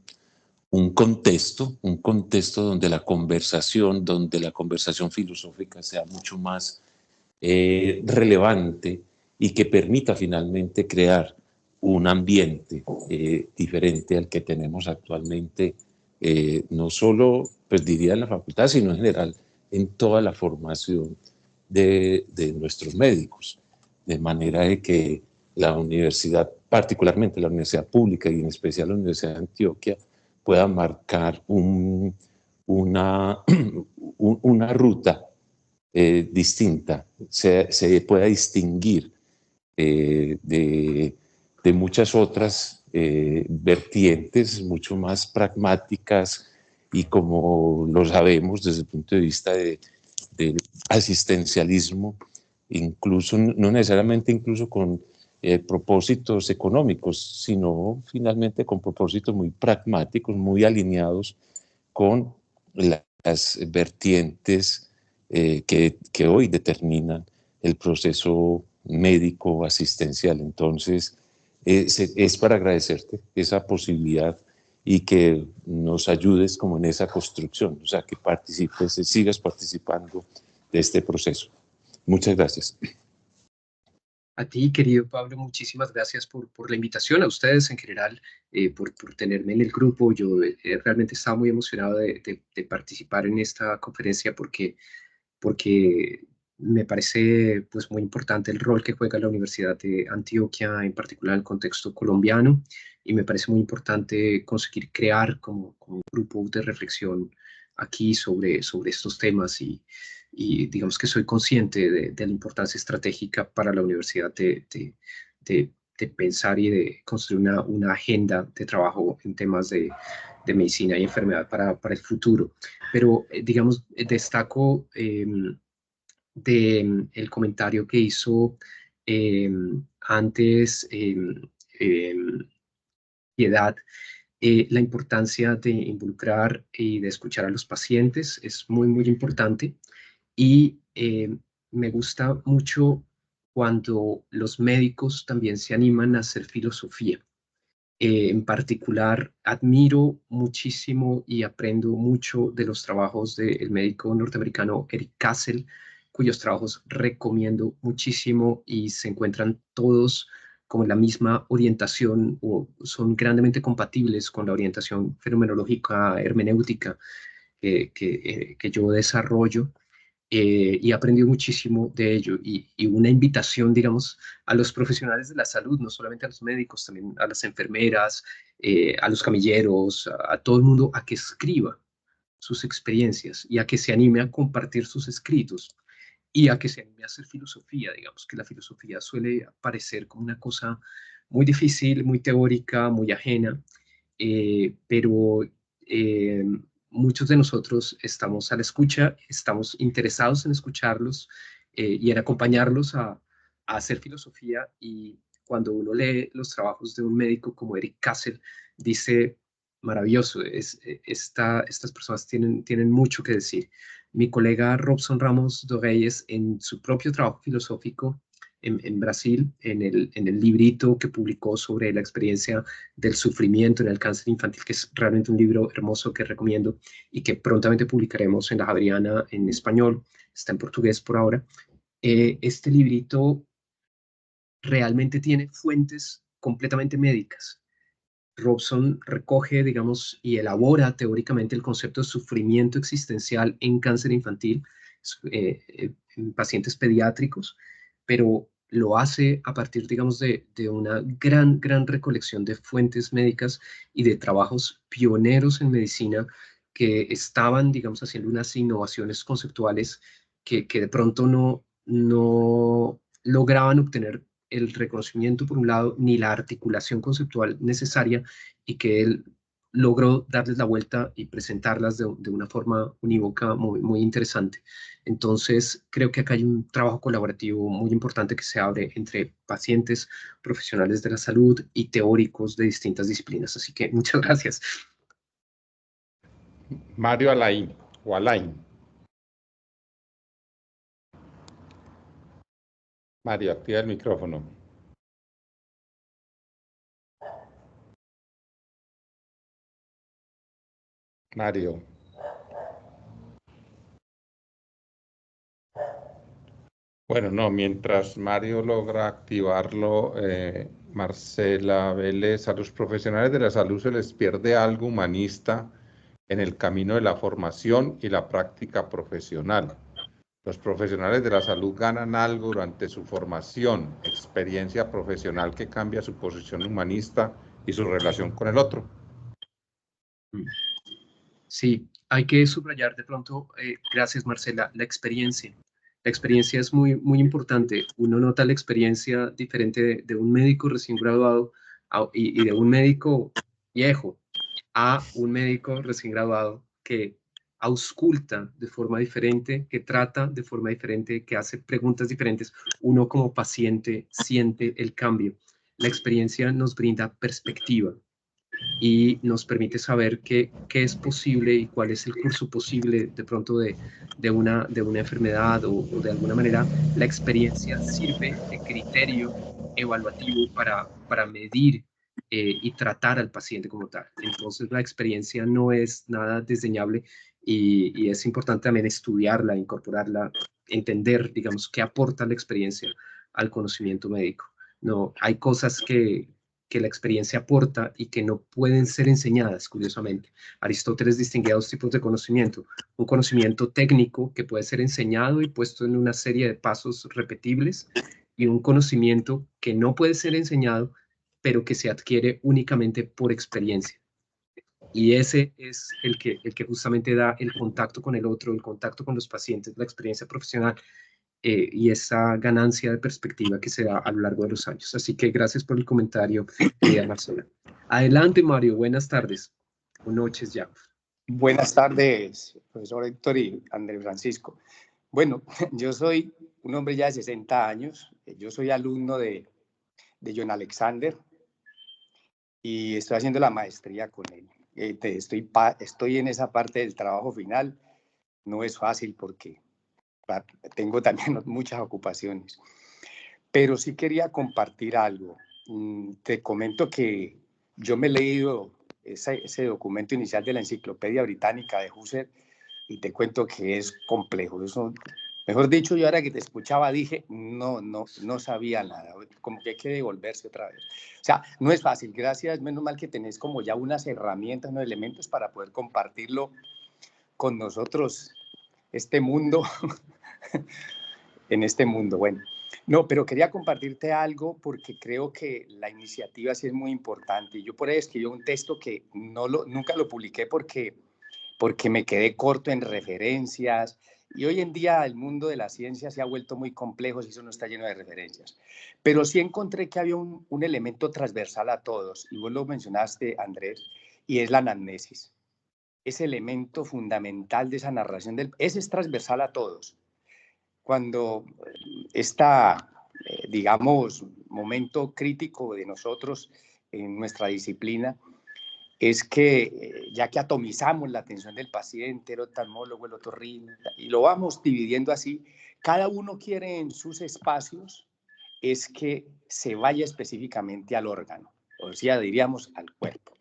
contexto donde la conversación filosófica sea mucho más relevante y que permita finalmente crear un ambiente diferente al que tenemos actualmente, no solo, pues diría en la facultad, sino en general en toda la formación de nuestros médicos, de manera de que la universidad, particularmente la universidad pública y en especial la Universidad de Antioquia, pueda marcar una ruta distinta, se pueda distinguir de muchas otras vertientes mucho más pragmáticas y, como lo sabemos desde el punto de vista del asistencialismo, incluso no necesariamente incluso con propósitos económicos, sino finalmente con propósitos muy pragmáticos, muy alineados con las vertientes que hoy determinan el proceso médico asistencial. Entonces, es para agradecerte esa posibilidad y que nos ayudes como en esa construcción, o sea, que participes, sigas participando de este proceso. Muchas gracias. A ti, querido Pablo, muchísimas gracias por la invitación, a ustedes en general, por tenerme en el grupo. Yo realmente estaba muy emocionado de participar en esta conferencia porque me parece pues muy importante el rol que juega la Universidad de Antioquia, en particular en el contexto colombiano, y me parece muy importante conseguir crear como un grupo de reflexión aquí sobre estos temas, y digamos que soy consciente de la importancia estratégica para la universidad de pensar y de construir una agenda de trabajo en temas de medicina y enfermedad para el futuro. Pero, digamos, destaco el comentario que hizo antes Piedad, la importancia de involucrar y de escuchar a los pacientes es muy, muy importante. Y me gusta mucho cuando los médicos también se animan a hacer filosofía. En particular, admiro muchísimo y aprendo mucho de los trabajos del médico norteamericano Eric Kassel, cuyos trabajos recomiendo muchísimo y se encuentran todos como en la misma orientación o son grandemente compatibles con la orientación fenomenológica hermenéutica que yo desarrollo. Y aprendí muchísimo de ello, y una invitación, digamos, a los profesionales de la salud, no solamente a los médicos, también a las enfermeras, a los camilleros, a todo el mundo, a que escriba sus experiencias y a que se anime a compartir sus escritos y a que se anime a hacer filosofía. Digamos que la filosofía suele parecer como una cosa muy difícil, muy teórica, muy ajena, pero muchos de nosotros estamos a la escucha, estamos interesados en escucharlos y en acompañarlos a hacer filosofía. Y cuando uno lee los trabajos de un médico como Eric Kassel, dice, maravilloso, estas personas tienen mucho que decir. Mi colega Robson Ramos de Reyes, en su propio trabajo filosófico en Brasil, en el librito que publicó sobre la experiencia del sufrimiento en el cáncer infantil, que es realmente un libro hermoso que recomiendo y que prontamente publicaremos en la Javeriana en español, está en portugués por ahora. Este librito realmente tiene fuentes completamente médicas. Robson recoge, digamos, y elabora teóricamente el concepto de sufrimiento existencial en cáncer infantil, en pacientes pediátricos, pero lo hace a partir, digamos, de una gran recolección de fuentes médicas y de trabajos pioneros en medicina que estaban, digamos, haciendo unas innovaciones conceptuales que de pronto no lograban obtener el reconocimiento por un lado, ni la articulación conceptual necesaria, y que él logró darles la vuelta y presentarlas de una forma unívoca muy interesante. Entonces, creo que acá hay un trabajo colaborativo muy importante que se abre entre pacientes, profesionales de la salud y teóricos de distintas disciplinas. Así que muchas gracias. Mario Alain, o Alain. Mario, activa el micrófono. Mario. Bueno, no, mientras Mario logra activarlo, Marcela Vélez, a los profesionales de la salud se les pierde algo humanista en el camino de la formación y la práctica profesional. Los profesionales de la salud ganan algo durante su formación, experiencia profesional que cambia su posición humanista y su relación con el otro. Sí, hay que subrayar de pronto, gracias Marcela, la experiencia. La experiencia es muy importante. Uno nota la experiencia diferente de un médico recién graduado y de un médico viejo a un médico recién graduado que ausculta de forma diferente, que trata de forma diferente, que hace preguntas diferentes. Uno como paciente siente el cambio. La experiencia nos brinda perspectiva y nos permite saber qué es posible y cuál es el curso posible de pronto de una enfermedad o de alguna manera la experiencia sirve de criterio evaluativo para medir y tratar al paciente como tal. Entonces la experiencia no es nada desdeñable y es importante también estudiarla, incorporarla, entender, digamos, qué aporta la experiencia al conocimiento médico. No, hay cosas que la experiencia aporta y que no pueden ser enseñadas, curiosamente. Aristóteles distinguía dos tipos de conocimiento. Un conocimiento técnico que puede ser enseñado y puesto en una serie de pasos repetibles, y un conocimiento que no puede ser enseñado, pero que se adquiere únicamente por experiencia. Y ese es el que justamente da el contacto con el otro, el contacto con los pacientes, la experiencia profesional, y esa ganancia de perspectiva que se da a lo largo de los años. Así que gracias por el comentario, Marcela. Adelante, Mario. Buenas tardes o noches ya. Buenas tardes, profesor Héctor y Andrés Francisco. Bueno, yo soy un hombre ya de 60 años. Yo soy alumno de John Alexander y estoy haciendo la maestría con él. Estoy en esa parte del trabajo final. No es fácil porque tengo también muchas ocupaciones, pero sí quería compartir algo. Te comento que yo me he leído ese documento inicial de la Enciclopedia Británica de Husserl y te cuento que es complejo. Eso, mejor dicho, yo ahora que te escuchaba dije, no sabía nada, como que hay que devolverse otra vez. O sea, no es fácil, gracias, menos mal que tenés como ya unas herramientas, unos elementos para poder compartirlo con nosotros, este mundo, en este mundo. Bueno, no, pero quería compartirte algo porque creo que la iniciativa sí es muy importante. Yo por ahí escribí un texto que nunca lo publiqué porque me quedé corto en referencias y hoy en día el mundo de la ciencia se ha vuelto muy complejo y eso no está lleno de referencias. Pero sí encontré que había un elemento transversal a todos y vos lo mencionaste, Andrés, y es la anamnesis. Ese elemento fundamental de esa narración, ese es transversal a todos. Cuando digamos, momento crítico de nosotros en nuestra disciplina, es que ya que atomizamos la atención del paciente, el oftalmólogo, el otorrino, y lo vamos dividiendo así, cada uno quiere en sus espacios es que se vaya específicamente al órgano, o sea, diríamos al cuerpo.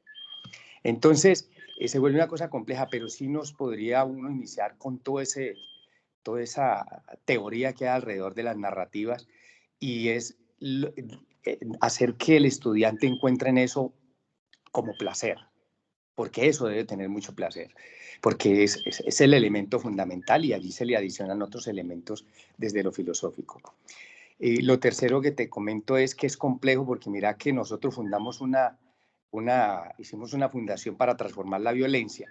Entonces, se vuelve una cosa compleja, pero sí nos podría uno iniciar con toda esa teoría que hay alrededor de las narrativas y es hacer que el estudiante encuentre en eso como placer, porque eso debe tener mucho placer, porque es el elemento fundamental y allí se le adicionan otros elementos desde lo filosófico. Lo tercero que te comento es que es complejo porque mira que nosotros fundamos hicimos una fundación para transformar la violencia.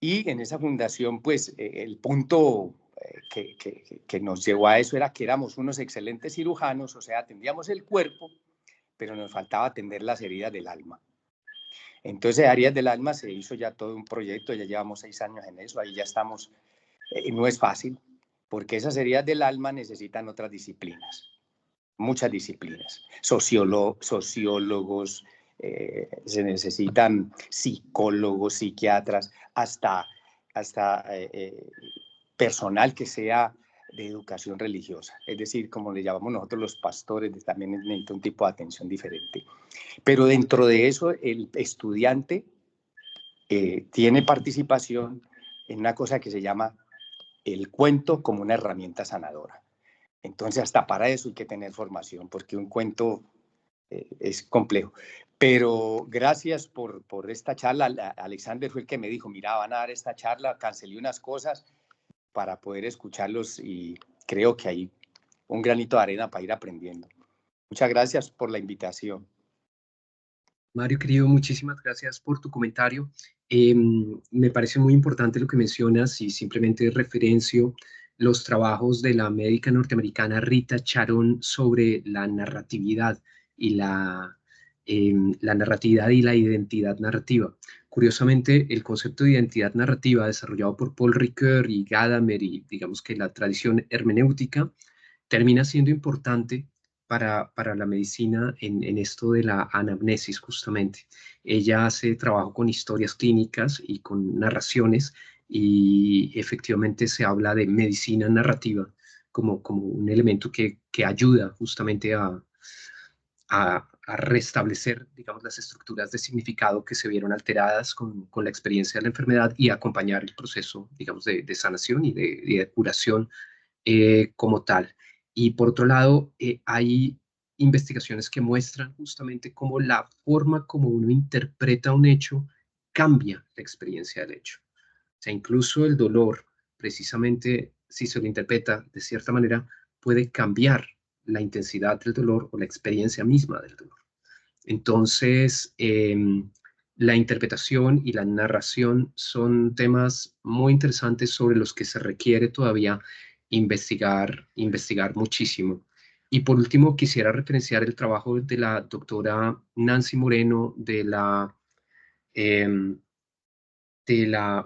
Y en esa fundación, pues, el punto que nos llevó a eso era que éramos unos excelentes cirujanos, o sea, atendíamos el cuerpo, pero nos faltaba atender las heridas del alma. Entonces, Áreas del Alma se hizo ya todo un proyecto, ya llevamos 6 años en eso, ahí ya estamos, no es fácil, porque esas heridas del alma necesitan otras disciplinas, muchas disciplinas, sociólogos, se necesitan psicólogos, psiquiatras, hasta personal que sea de educación religiosa, es decir, como le llamamos nosotros los pastores, también necesita un tipo de atención diferente. Pero dentro de eso, el estudiante tiene participación en una cosa que se llama el cuento como una herramienta sanadora. Entonces, hasta para eso hay que tener formación, porque un cuento es complejo. Pero gracias por esta charla. Alexander fue el que me dijo, mira, van a dar esta charla, cancelé unas cosas para poder escucharlos y creo que hay un granito de arena para ir aprendiendo. Muchas gracias por la invitación. Mario, querido, muchísimas gracias por tu comentario. Me parece muy importante lo que mencionas y simplemente referencio los trabajos de la médica norteamericana Rita Charon sobre la narratividad y la narratividad y la identidad narrativa. Curiosamente, el concepto de identidad narrativa desarrollado por Paul Ricoeur y Gadamer y digamos que la tradición hermenéutica termina siendo importante para la medicina en esto de la anamnesis, justamente. Ella hace trabajo con historias clínicas y con narraciones y efectivamente se habla de medicina narrativa como un elemento que ayuda justamente a restablecer, digamos, las estructuras de significado que se vieron alteradas con la experiencia de la enfermedad y acompañar el proceso, digamos, de sanación y de curación como tal. Y por otro lado, hay investigaciones que muestran justamente cómo la forma como uno interpreta un hecho cambia la experiencia del hecho. O sea, incluso el dolor, precisamente si se lo interpreta de cierta manera, puede cambiar la intensidad del dolor o la experiencia misma del dolor. Entonces, la interpretación y la narración son temas muy interesantes sobre los que se requiere todavía investigar muchísimo. Y por último, quisiera referenciar el trabajo de la doctora Nancy Moreno de la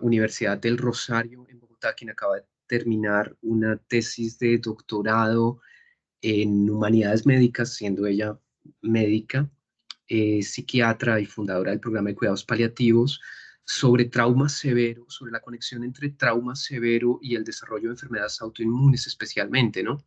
Universidad del Rosario en Bogotá, quien acaba de terminar una tesis de doctorado en humanidades médicas, siendo ella médica, psiquiatra y fundadora del programa de cuidados paliativos, sobre trauma severo, sobre la conexión entre trauma severo y el desarrollo de enfermedades autoinmunes especialmente, ¿no?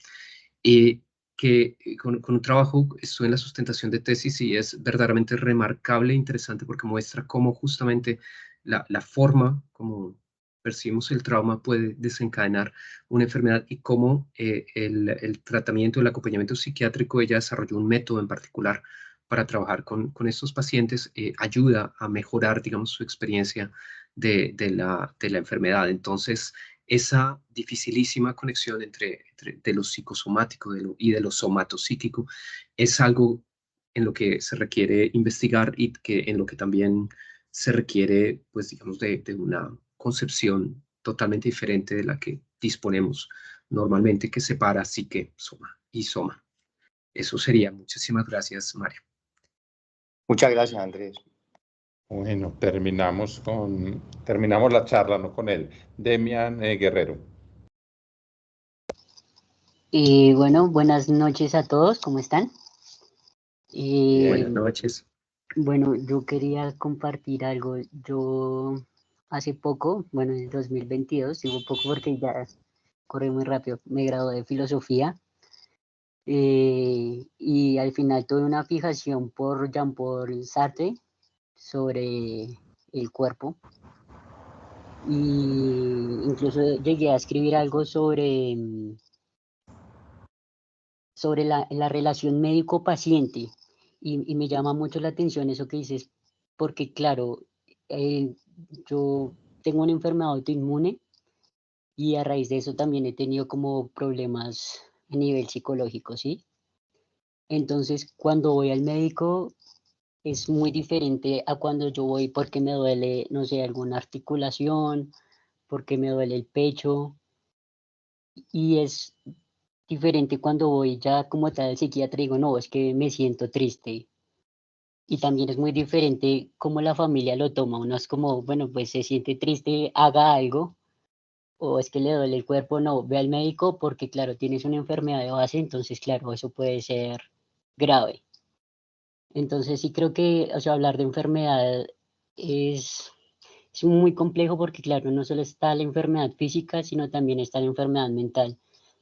Con un trabajo, estuve en la sustentación de tesis y es verdaderamente remarcable e interesante porque muestra cómo justamente la forma como percibimos el trauma puede desencadenar una enfermedad y cómo el tratamiento, el acompañamiento psiquiátrico, ella desarrolló un método en particular para trabajar con estos pacientes, ayuda a mejorar, digamos, su experiencia de la enfermedad. Entonces, esa dificilísima conexión de lo psicosomático y de lo somatopsíquico es algo en lo que se requiere investigar y en lo que también se requiere, pues digamos, de una concepción totalmente diferente de la que disponemos normalmente, que separa psique, soma y soma. Eso sería. Muchísimas gracias, Mario. Muchas gracias, Andrés. Bueno, terminamos la charla, no con él. Demian Guerrero. Bueno, buenas noches a todos, ¿cómo están? Buenas noches. Bueno, yo quería compartir algo. Yo hace poco, bueno, en el 2022, digo poco porque ya corre muy rápido, me gradué de filosofía y al final tuve una fijación por Jean-Paul Sartre sobre el cuerpo y incluso llegué a escribir algo sobre la relación médico-paciente y me llama mucho la atención eso que dices, porque claro, yo tengo una enfermedad autoinmune y a raíz de eso también he tenido como problemas a nivel psicológico, ¿sí? Entonces, cuando voy al médico es muy diferente a cuando yo voy porque me duele, no sé, alguna articulación, porque me duele el pecho, y es diferente cuando voy ya como tal al psiquiatra y digo, no, es que me siento triste. Y también es muy diferente cómo la familia lo toma. Uno es como, bueno, pues se siente triste, haga algo, o es que le duele el cuerpo, no, ve al médico porque, claro, tienes una enfermedad de base, entonces, claro, eso puede ser grave. Entonces, sí creo que, o sea, hablar de enfermedad es, es muy complejo porque, claro, no solo está la enfermedad física, sino también está la enfermedad mental.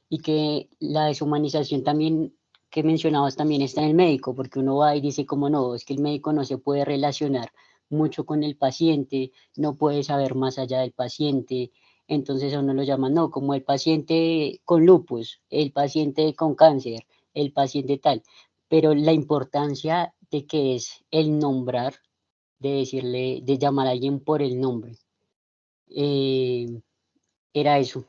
Y que la deshumanización también que mencionabas también está en el médico, porque uno va y dice como no, es que el médico no se puede relacionar mucho con el paciente, no puede saber más allá del paciente, entonces a uno lo llaman, no, como el paciente con lupus, el paciente con cáncer, el paciente tal, pero la importancia de que es el nombrar, de decirle, de llamar a alguien por el nombre, eh, era eso.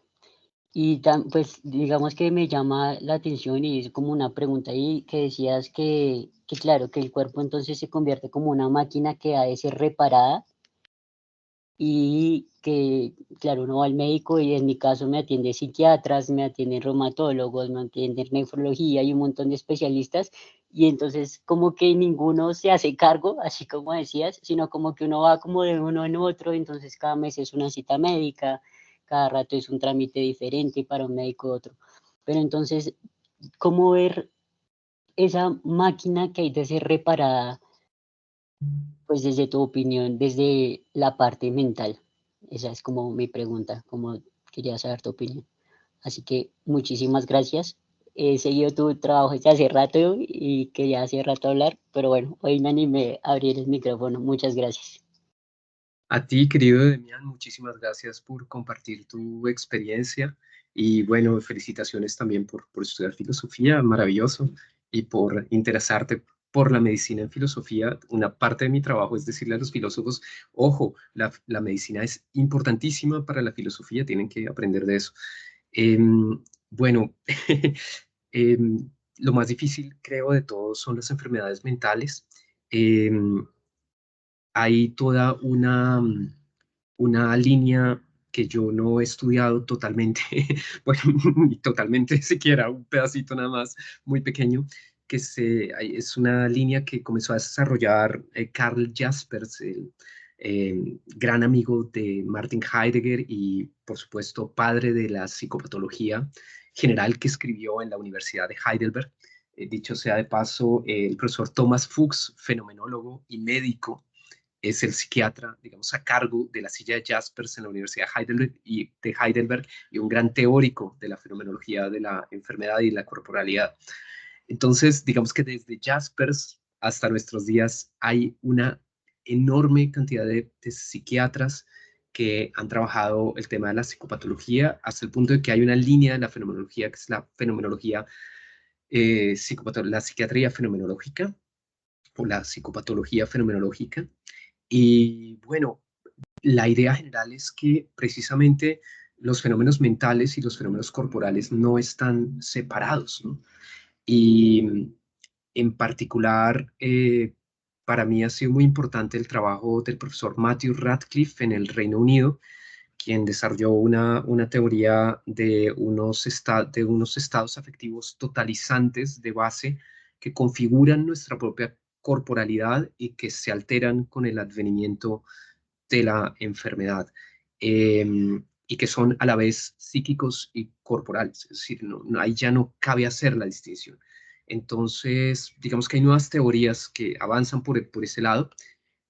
Y pues digamos que me llama la atención y es como una pregunta ahí que decías que claro, que el cuerpo entonces se convierte como una máquina que ha de ser reparada y que, claro, uno va al médico y en mi caso me atiende psiquiatras, me atienden reumatólogos, me atienden nefrología y un montón de especialistas y entonces como que ninguno se hace cargo, así como decías, sino como que uno va como de uno en otro, entonces cada mes es una cita médica, cada rato es un trámite diferente para un médico otro. Pero entonces, ¿cómo ver esa máquina que hay de ser reparada? Pues desde tu opinión, desde la parte mental. Esa es como mi pregunta, como quería saber tu opinión. Así que muchísimas gracias. He seguido tu trabajo desde hace rato y quería hace rato hablar, pero bueno, hoy me animé a abrir el micrófono. Muchas gracias. A ti, querido Demian, muchísimas gracias por compartir tu experiencia y bueno, felicitaciones también por estudiar filosofía, maravilloso, y por interesarte por la medicina en filosofía. Una parte de mi trabajo es decirle a los filósofos, ojo, la medicina es importantísima para la filosofía, tienen que aprender de eso. Bueno, lo más difícil, creo, de todo son las enfermedades mentales. Hay toda una línea que yo no he estudiado totalmente, bueno, ni totalmente siquiera, un pedacito nada más, muy pequeño, es una línea que comenzó a desarrollar Karl Jaspers, el gran amigo de Martin Heidegger y, por supuesto, padre de la psicopatología general que escribió en la Universidad de Heidelberg. Dicho sea de paso, el profesor Thomas Fuchs, fenomenólogo y médico, es el psiquiatra, digamos, a cargo de la silla de Jaspers en la Universidad de Heidelberg y un gran teórico de la fenomenología de la enfermedad y la corporalidad. Entonces, digamos que desde Jaspers hasta nuestros días hay una enorme cantidad de psiquiatras que han trabajado el tema de la psicopatología hasta el punto de que hay una línea de la fenomenología que es la fenomenología, la psiquiatría fenomenológica o la psicopatología fenomenológica. Y bueno, la idea general es que precisamente los fenómenos mentales y los fenómenos corporales no están separados, ¿no? Y en particular, para mí ha sido muy importante el trabajo del profesor Matthew Radcliffe en el Reino Unido, quien desarrolló una teoría de de unos estados afectivos totalizantes de base que configuran nuestra propia corporalidad y que se alteran con el advenimiento de la enfermedad, y que son a la vez psíquicos y corporales, es decir, ahí ya no cabe hacer la distinción. Entonces, digamos que hay nuevas teorías que avanzan por ese lado,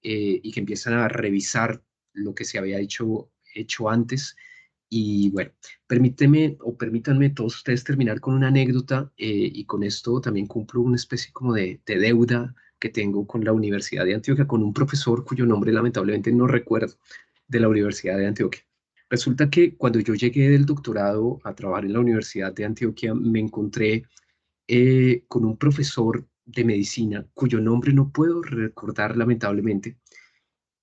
y que empiezan a revisar lo que se había hecho antes. Y bueno, permítanme todos ustedes terminar con una anécdota, y con esto también cumplo una especie como de deuda que tengo con la Universidad de Antioquia, con un profesor cuyo nombre lamentablemente no recuerdo, de la Universidad de Antioquia. Resulta que cuando yo llegué del doctorado a trabajar en la Universidad de Antioquia, me encontré con un profesor de medicina cuyo nombre no puedo recordar lamentablemente,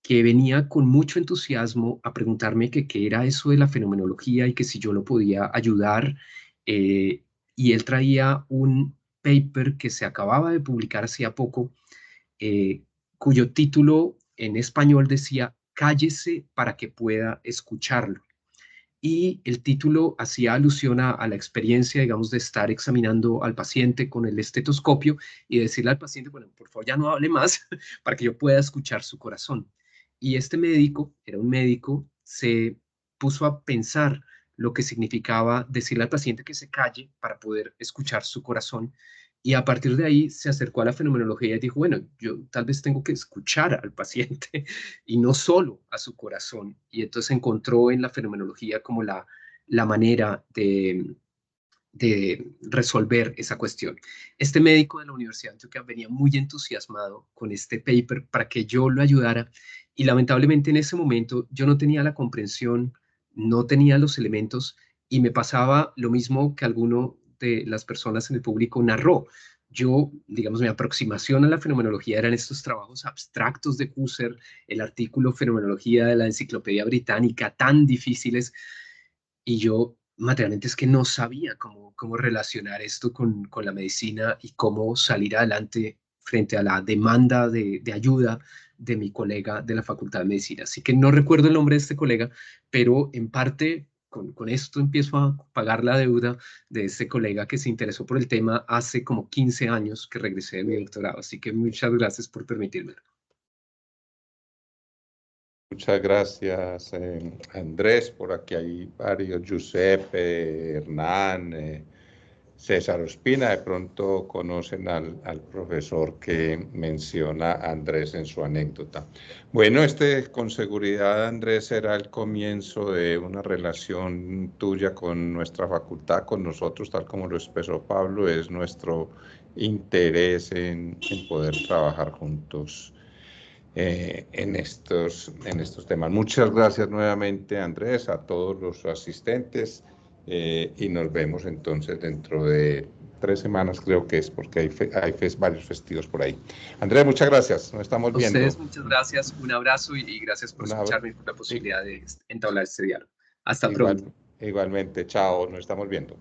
que venía con mucho entusiasmo a preguntarme que qué era eso de la fenomenología y que si yo lo podía ayudar, y él traía un paper que se acababa de publicar hacía poco, cuyo título en español decía "Cállese para que pueda escucharlo". Y el título hacía alusión a la experiencia, digamos, de estar examinando al paciente con el estetoscopio y decirle al paciente, bueno, por favor ya no hable más para que yo pueda escuchar su corazón. Y este médico, era un médico, se puso a pensar lo que significaba decirle al paciente que se calle para poder escuchar su corazón. Y a partir de ahí se acercó a la fenomenología y dijo, bueno, yo tal vez tengo que escuchar al paciente y no solo a su corazón. Y entonces encontró en la fenomenología como la manera de resolver esa cuestión. Este médico de la Universidad de Antioquia venía muy entusiasmado con este paper para que yo lo ayudara y lamentablemente en ese momento yo no tenía la comprensión, no tenía los elementos y me pasaba lo mismo que alguno de las personas en el público narró. Yo, digamos, mi aproximación a la fenomenología eran estos trabajos abstractos de Husserl, el artículo Fenomenología de la Enciclopedia Británica, tan difíciles, y yo materialmente es que no sabía cómo relacionar esto con la medicina y cómo salir adelante frente a la demanda de ayuda de mi colega de la Facultad de Medicina. Así que no recuerdo el nombre de este colega, pero en parte con esto empiezo a pagar la deuda de este colega que se interesó por el tema hace como 15 años que regresé de mi doctorado. Así que muchas gracias por permitírmelo. Muchas gracias, Andrés. Por aquí hay varios, Giuseppe, Hernán, César Ospina. De pronto conocen al profesor que menciona a Andrés en su anécdota. Bueno, con seguridad, Andrés, será el comienzo de una relación tuya con nuestra facultad, con nosotros, tal como lo expresó Pablo. Es nuestro interés en poder trabajar juntos en estos temas. Muchas gracias nuevamente, Andrés, a todos los asistentes y nos vemos entonces dentro de 3 semanas, creo que es, porque hay varios festivos por ahí. Andrés, muchas gracias, nos estamos viendo. A ustedes muchas gracias, un abrazo y gracias por escucharme y por la posibilidad de entablar este diálogo. Hasta pronto. Igualmente, chao, nos estamos viendo.